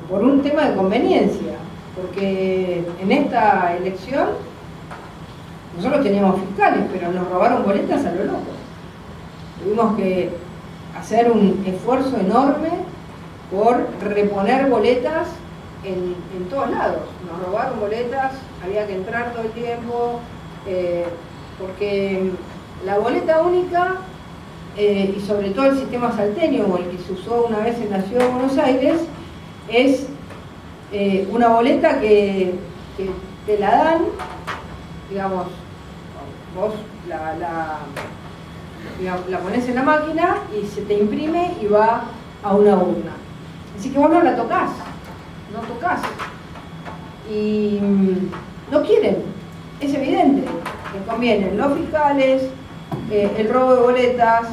S3: Por un tema de conveniencia, porque en esta elección nosotros teníamos fiscales, pero nos robaron boletas a lo loco. Tuvimos que hacer un esfuerzo enorme por reponer boletas en todos lados. Nos robaron boletas, había que entrar todo el tiempo, porque la boleta única, y sobre todo el sistema salteño, o el que se usó una vez en la Ciudad de Buenos Aires, es una boleta que te la dan, digamos, vos la pones en la máquina y se te imprime y va a una urna. Así que vos no la tocás. Y no quieren, es evidente, les convienen los fiscales, el robo de boletas,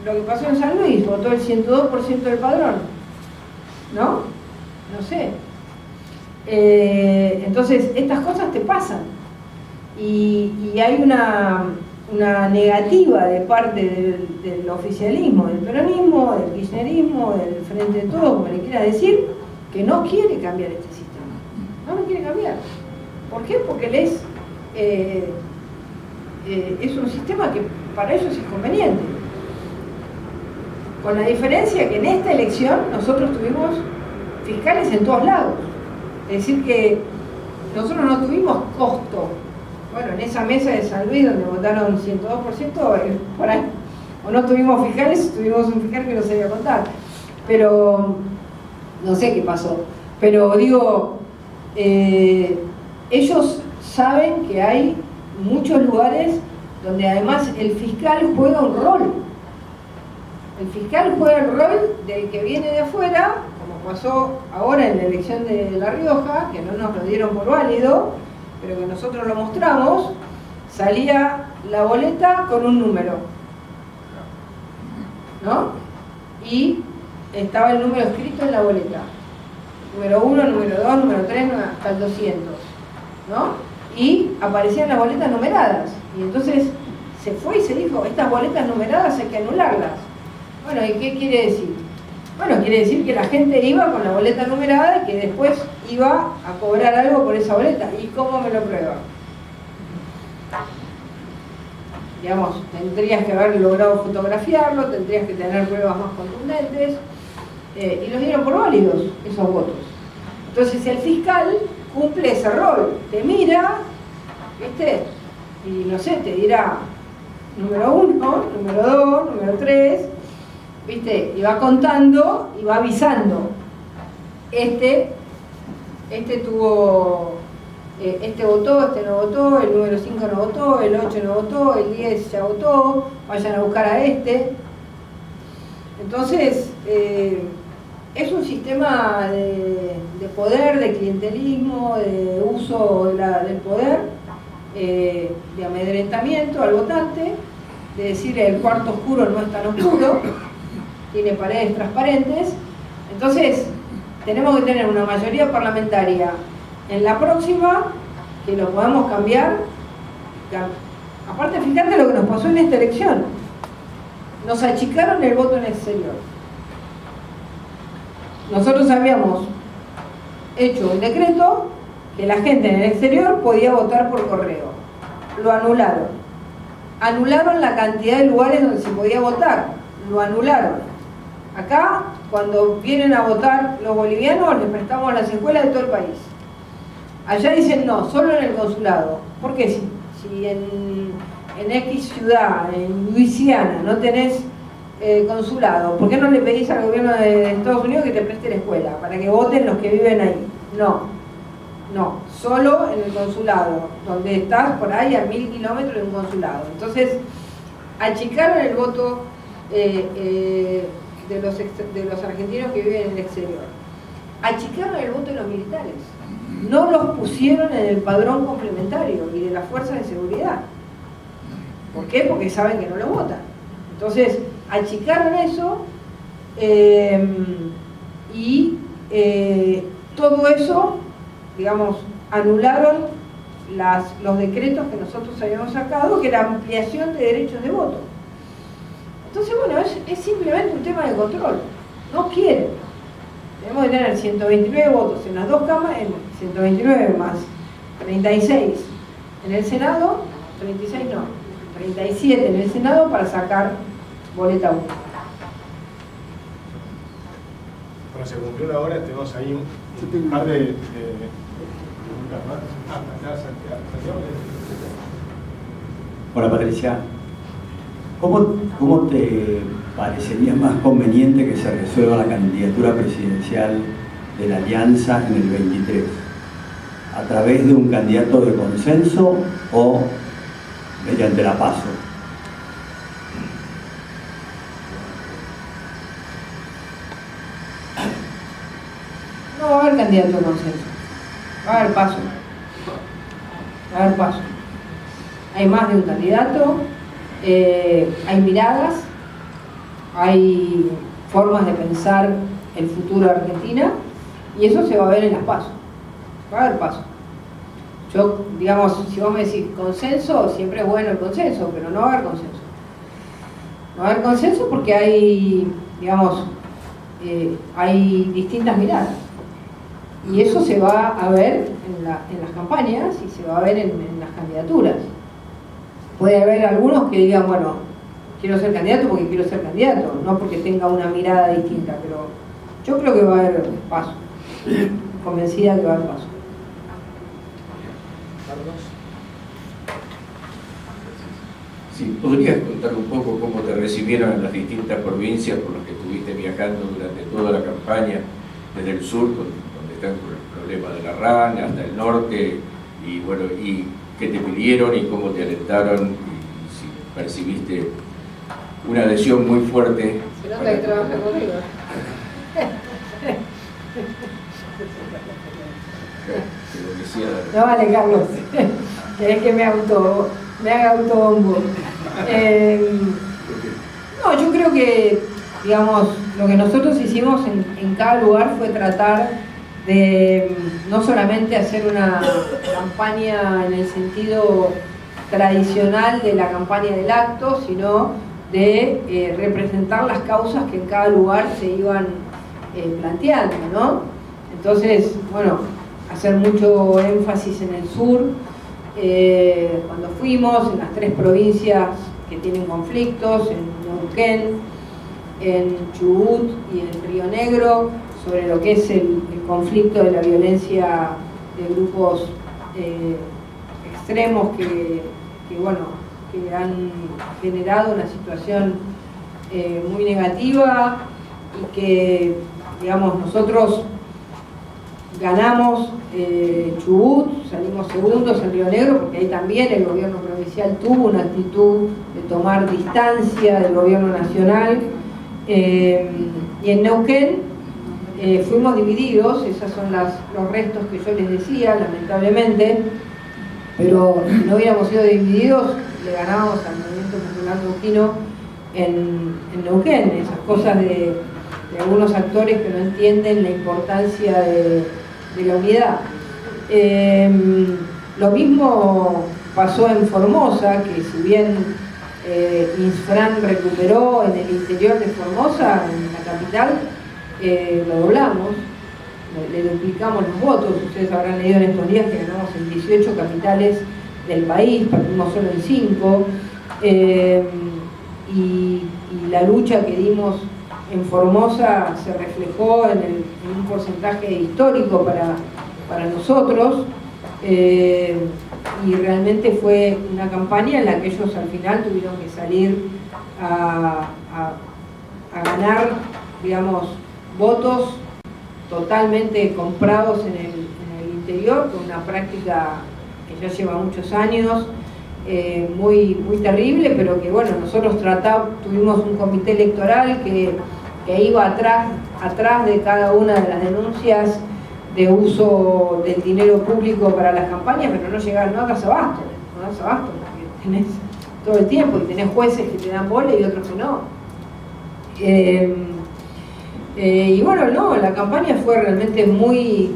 S3: lo que pasó en San Luis, votó el 102% del padrón, ¿no? No sé. Entonces, estas cosas te pasan. Y hay una negativa de parte del oficialismo, del peronismo, del kirchnerismo, del Frente de Todos, como le quiera decir, que no quiere cambiar este sistema. No lo quiere cambiar. ¿Por qué? Porque es un sistema que para ellos es conveniente. Con la diferencia que en esta elección nosotros tuvimos fiscales en todos lados. Es decir que nosotros no tuvimos costo. Bueno, en esa mesa de San Luis donde votaron 102%, por ahí, o no tuvimos fiscales, tuvimos un fiscal que no sabía contar. Pero no sé qué pasó. Pero digo, ellos saben que hay muchos lugares donde además el fiscal juega un rol. El fiscal juega el rol del que viene de afuera, como pasó ahora en la elección de La Rioja, que no nos lo dieron por válido, pero que nosotros lo mostramos. Salía la boleta con un número, ¿no? Y estaba el número escrito en la boleta. número 1, número 2, número 3, hasta el 200, ¿no? Y aparecían las boletas numeradas, y entonces se fue y se dijo, estas boletas numeradas hay que anularlas. Bueno, ¿y qué quiere decir? Bueno, quiere decir que la gente iba con la boleta numerada y que después iba a cobrar algo por esa boleta. ¿Y cómo me lo prueba? Digamos, tendrías que haber logrado fotografiarlo, tendrías que tener pruebas más contundentes, y los dieron por válidos esos votos. Entonces el fiscal cumple ese rol, te mira, ¿viste? Y no sé, te dirá número 1, número 2, número 3, ¿viste? Y va contando y va avisando. Este tuvo, este votó, este no votó, el número 5 no votó, el 8 no votó, el 10 ya votó, vayan a buscar a este. Entonces, es un sistema de poder, de clientelismo, de uso del poder, de amedrentamiento al votante, de decir el cuarto oscuro no es tan oscuro, tiene paredes transparentes. Entonces, tenemos que tener una mayoría parlamentaria en la próxima, que lo podamos cambiar. Aparte, fíjate lo que nos pasó en esta elección. Nos achicaron el voto en el exterior. Nosotros habíamos hecho un decreto que la gente en el exterior podía votar por correo. Lo anularon. Anularon la cantidad de lugares donde se podía votar. Lo anularon. Acá, cuando vienen a votar los bolivianos, les prestamos las escuelas de todo el país. Allá dicen no, solo en el consulado. ¿Por qué? Si en X ciudad, en Luisiana, no tenés consulado, ¿por qué no le pedís al gobierno de Estados Unidos que te preste la escuela para que voten los que viven ahí? No, solo en el consulado, donde estás por ahí a 1000 kilómetros de un consulado. Entonces, achicaron el voto de los argentinos que viven en el exterior. Achicaron el voto de los militares. No los pusieron en el padrón complementario y de las fuerzas de seguridad. ¿Por qué? Porque saben que no lo votan. Entonces, achicaron eso y todo eso, digamos, anularon los decretos que nosotros habíamos sacado, que era ampliación de derechos de voto. Entonces, bueno, es simplemente un tema de control. No quieren. Tenemos que tener 129 votos en las dos cámaras, 129 más 36 en el Senado, 36 no, 37 en el Senado para sacar boleta única.
S1: Bueno, se cumplió la hora, tenemos ahí un par de preguntas más. Santiago.
S7: Hola Patricia, ¿cómo te parecería más conveniente que se resuelva la candidatura presidencial de la Alianza en el 23? ¿A través de un candidato de consenso o mediante la PASO?
S3: No va a haber candidato de consenso, va a haber paso. Va a haber paso. Hay más de un candidato, hay miradas, hay formas de pensar el futuro de Argentina, y eso se va a ver en las PASO. Va a haber paso. Yo, digamos, si vos me decís consenso, siempre es bueno el consenso, pero no va a haber consenso. No va a haber consenso porque hay, digamos, hay distintas miradas. Y eso se va a ver en las campañas y se va a ver en las candidaturas. Puede haber algunos que digan, bueno, quiero ser candidato porque quiero ser candidato, no porque tenga una mirada distinta, pero yo creo que va a haber paso. Convencida que va a haber paso.
S8: Sí, ¿podrías contar un poco cómo te recibieron en las distintas provincias por las que estuviste viajando durante toda la campaña, desde el sur, donde está el problema de la rana, hasta el norte, y bueno, y qué te pidieron y cómo te alentaron, y si percibiste una adhesión muy fuerte?
S3: Se nota que trabaja conmigo. No vale, Carlos. Querés que me haga autobombo. No, yo creo que, digamos, lo que nosotros hicimos en cada lugar fue tratar de no solamente hacer una campaña en el sentido tradicional de la campaña del acto, sino de representar las causas que en cada lugar se iban planteando, ¿no? Entonces, bueno, hacer mucho énfasis en el sur. Cuando fuimos, en las 3 provincias que tienen conflictos, en Neuquén, en Chubut y en Río Negro, sobre lo que es el conflicto de la violencia de grupos extremos que han generado una situación muy negativa y que, digamos, nosotros ganamos Chubut, salimos segundos en Río Negro, porque ahí también el gobierno provincial tuvo una actitud de tomar distancia del gobierno nacional, y en Neuquén fuimos divididos. Esos son los restos que yo les decía, lamentablemente, pero si no hubiéramos sido divididos, le ganábamos al movimiento popular neuquino en Neuquén. Esas cosas de algunos actores que no entienden la importancia de la unidad. Lo mismo pasó en Formosa, que si bien Insfran recuperó en el interior de Formosa, en la capital, lo doblamos, le duplicamos los votos. Ustedes habrán leído en estos días que ganamos en 18 capitales del país, perdimos solo en 5, y la lucha que dimos en Formosa se reflejó en un porcentaje histórico para nosotros, y realmente fue una campaña en la que ellos al final tuvieron que salir a ganar, digamos, votos totalmente comprados en el interior, con una práctica que ya lleva muchos años, muy terrible, pero que bueno, nosotros tuvimos un comité electoral que iba atrás de cada una de las denuncias de uso del dinero público para las campañas, pero no das abasto, porque tenés todo el tiempo y tenés jueces que te dan bola y otros que no. Y bueno, no, la campaña fue realmente muy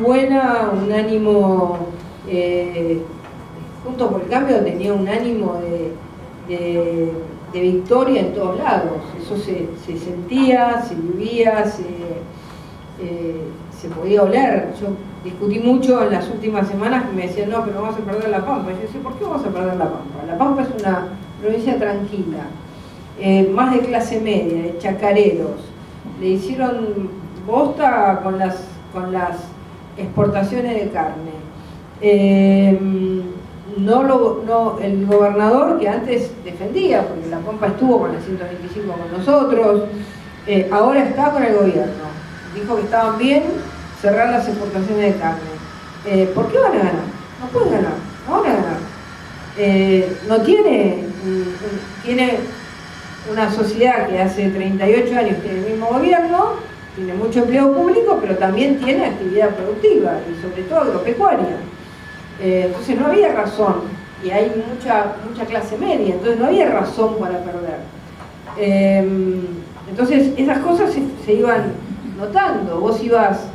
S3: buena, un ánimo, Juntos por el Cambio tenía un ánimo de victoria en todos lados. Eso se sentía, se vivía, se podía oler. Yo discutí mucho en las últimas semanas que me decían, no, pero vamos a perder La Pampa. Yo decía, ¿por qué vamos a perder La Pampa? La Pampa es una provincia tranquila, más de clase media, de chacareros. Le hicieron bosta con las exportaciones de carne. El gobernador, que antes defendía, porque La Pampa estuvo con el 125 con nosotros, ahora está con el gobierno. Dijo que estaban bien cerrar las exportaciones de carne. ¿Por qué van a ganar? No pueden ganar, no van a ganar. No tiene una sociedad que hace 38 años tiene el mismo gobierno, tiene mucho empleo público, pero también tiene actividad productiva y sobre todo agropecuaria. Entonces no había razón, y hay mucha clase media, entonces no había razón para perder. Entonces esas cosas se iban notando. Vos ibas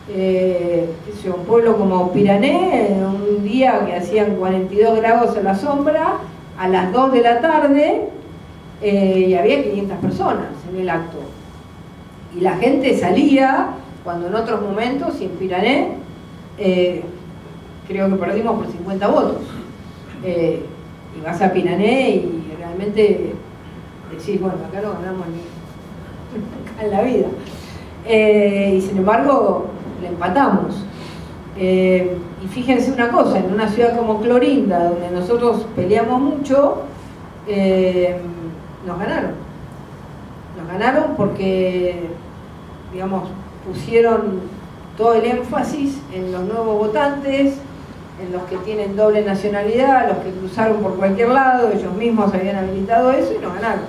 S3: a un pueblo como Pirané, un día que hacían 42 grados a la sombra, a las 2 de la tarde, y había 500 personas en el acto. Y la gente salía, cuando en otros momentos, y en Pirané, creo que perdimos por 50 votos. Y vas a Pirané y realmente decís, bueno, acá no ganamos ni en la vida. Y sin embargo, le empatamos. Y fíjense una cosa, en una ciudad como Clorinda, donde nosotros peleamos mucho, nos ganaron. Nos ganaron porque, digamos, pusieron todo el énfasis en los nuevos votantes, en los que tienen doble nacionalidad, los que cruzaron por cualquier lado, ellos mismos habían habilitado eso y nos ganaron.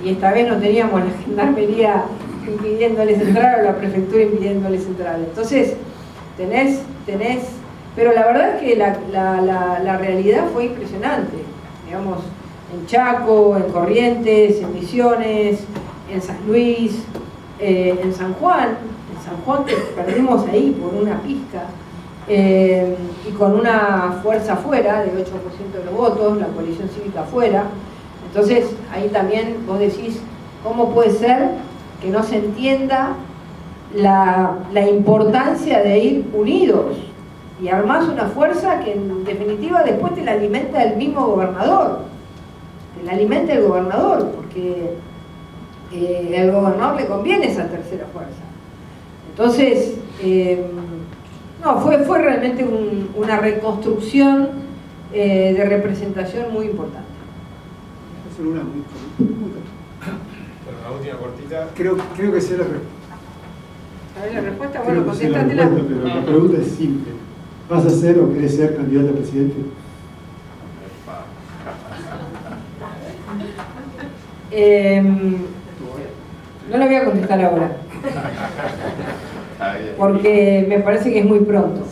S3: Y esta vez no teníamos la gendarmería impidiéndoles entrar o la prefectura impidiéndoles entrar. Entonces, pero la verdad es que la realidad fue impresionante. Digamos, en Chaco, en Corrientes, en Misiones, en San Luis, en San Juan que perdimos ahí por una pizca, y con una fuerza afuera, del 8% de los votos, la coalición cívica afuera. Entonces, ahí también vos decís, ¿cómo puede ser que no se entienda la importancia de ir unidos y armás una fuerza que en definitiva después te la alimenta el mismo gobernador? Te la alimenta el gobernador, porque al gobernador le conviene esa tercera fuerza. Entonces, no, fue realmente una reconstrucción de representación muy importante.
S9: Hacer una muy cortita.
S1: Bueno, la última cortita.
S9: Creo que sé la respuesta.
S3: ¿Sabés la respuesta?
S9: Creo
S3: Bueno,
S9: que sé la
S3: contéstatela.
S9: respuesta, pero la pregunta es simple. ¿Vas a ser o querés ser candidato a presidente?
S3: No lo voy a contestar ahora, porque me parece que es muy pronto.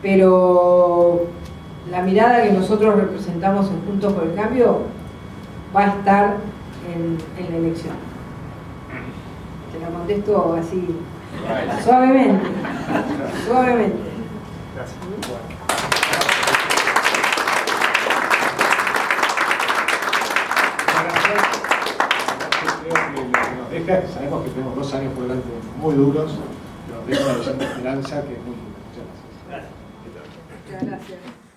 S3: Pero la mirada que nosotros representamos en Juntos por el Cambio va a estar en la elección. Te la contesto así, suavemente.
S1: Gracias. Sabemos que tenemos 2 años por delante muy duros, pero nos deja una visión de esperanza que es muy linda. Muchas gracias.
S3: Muchas gracias.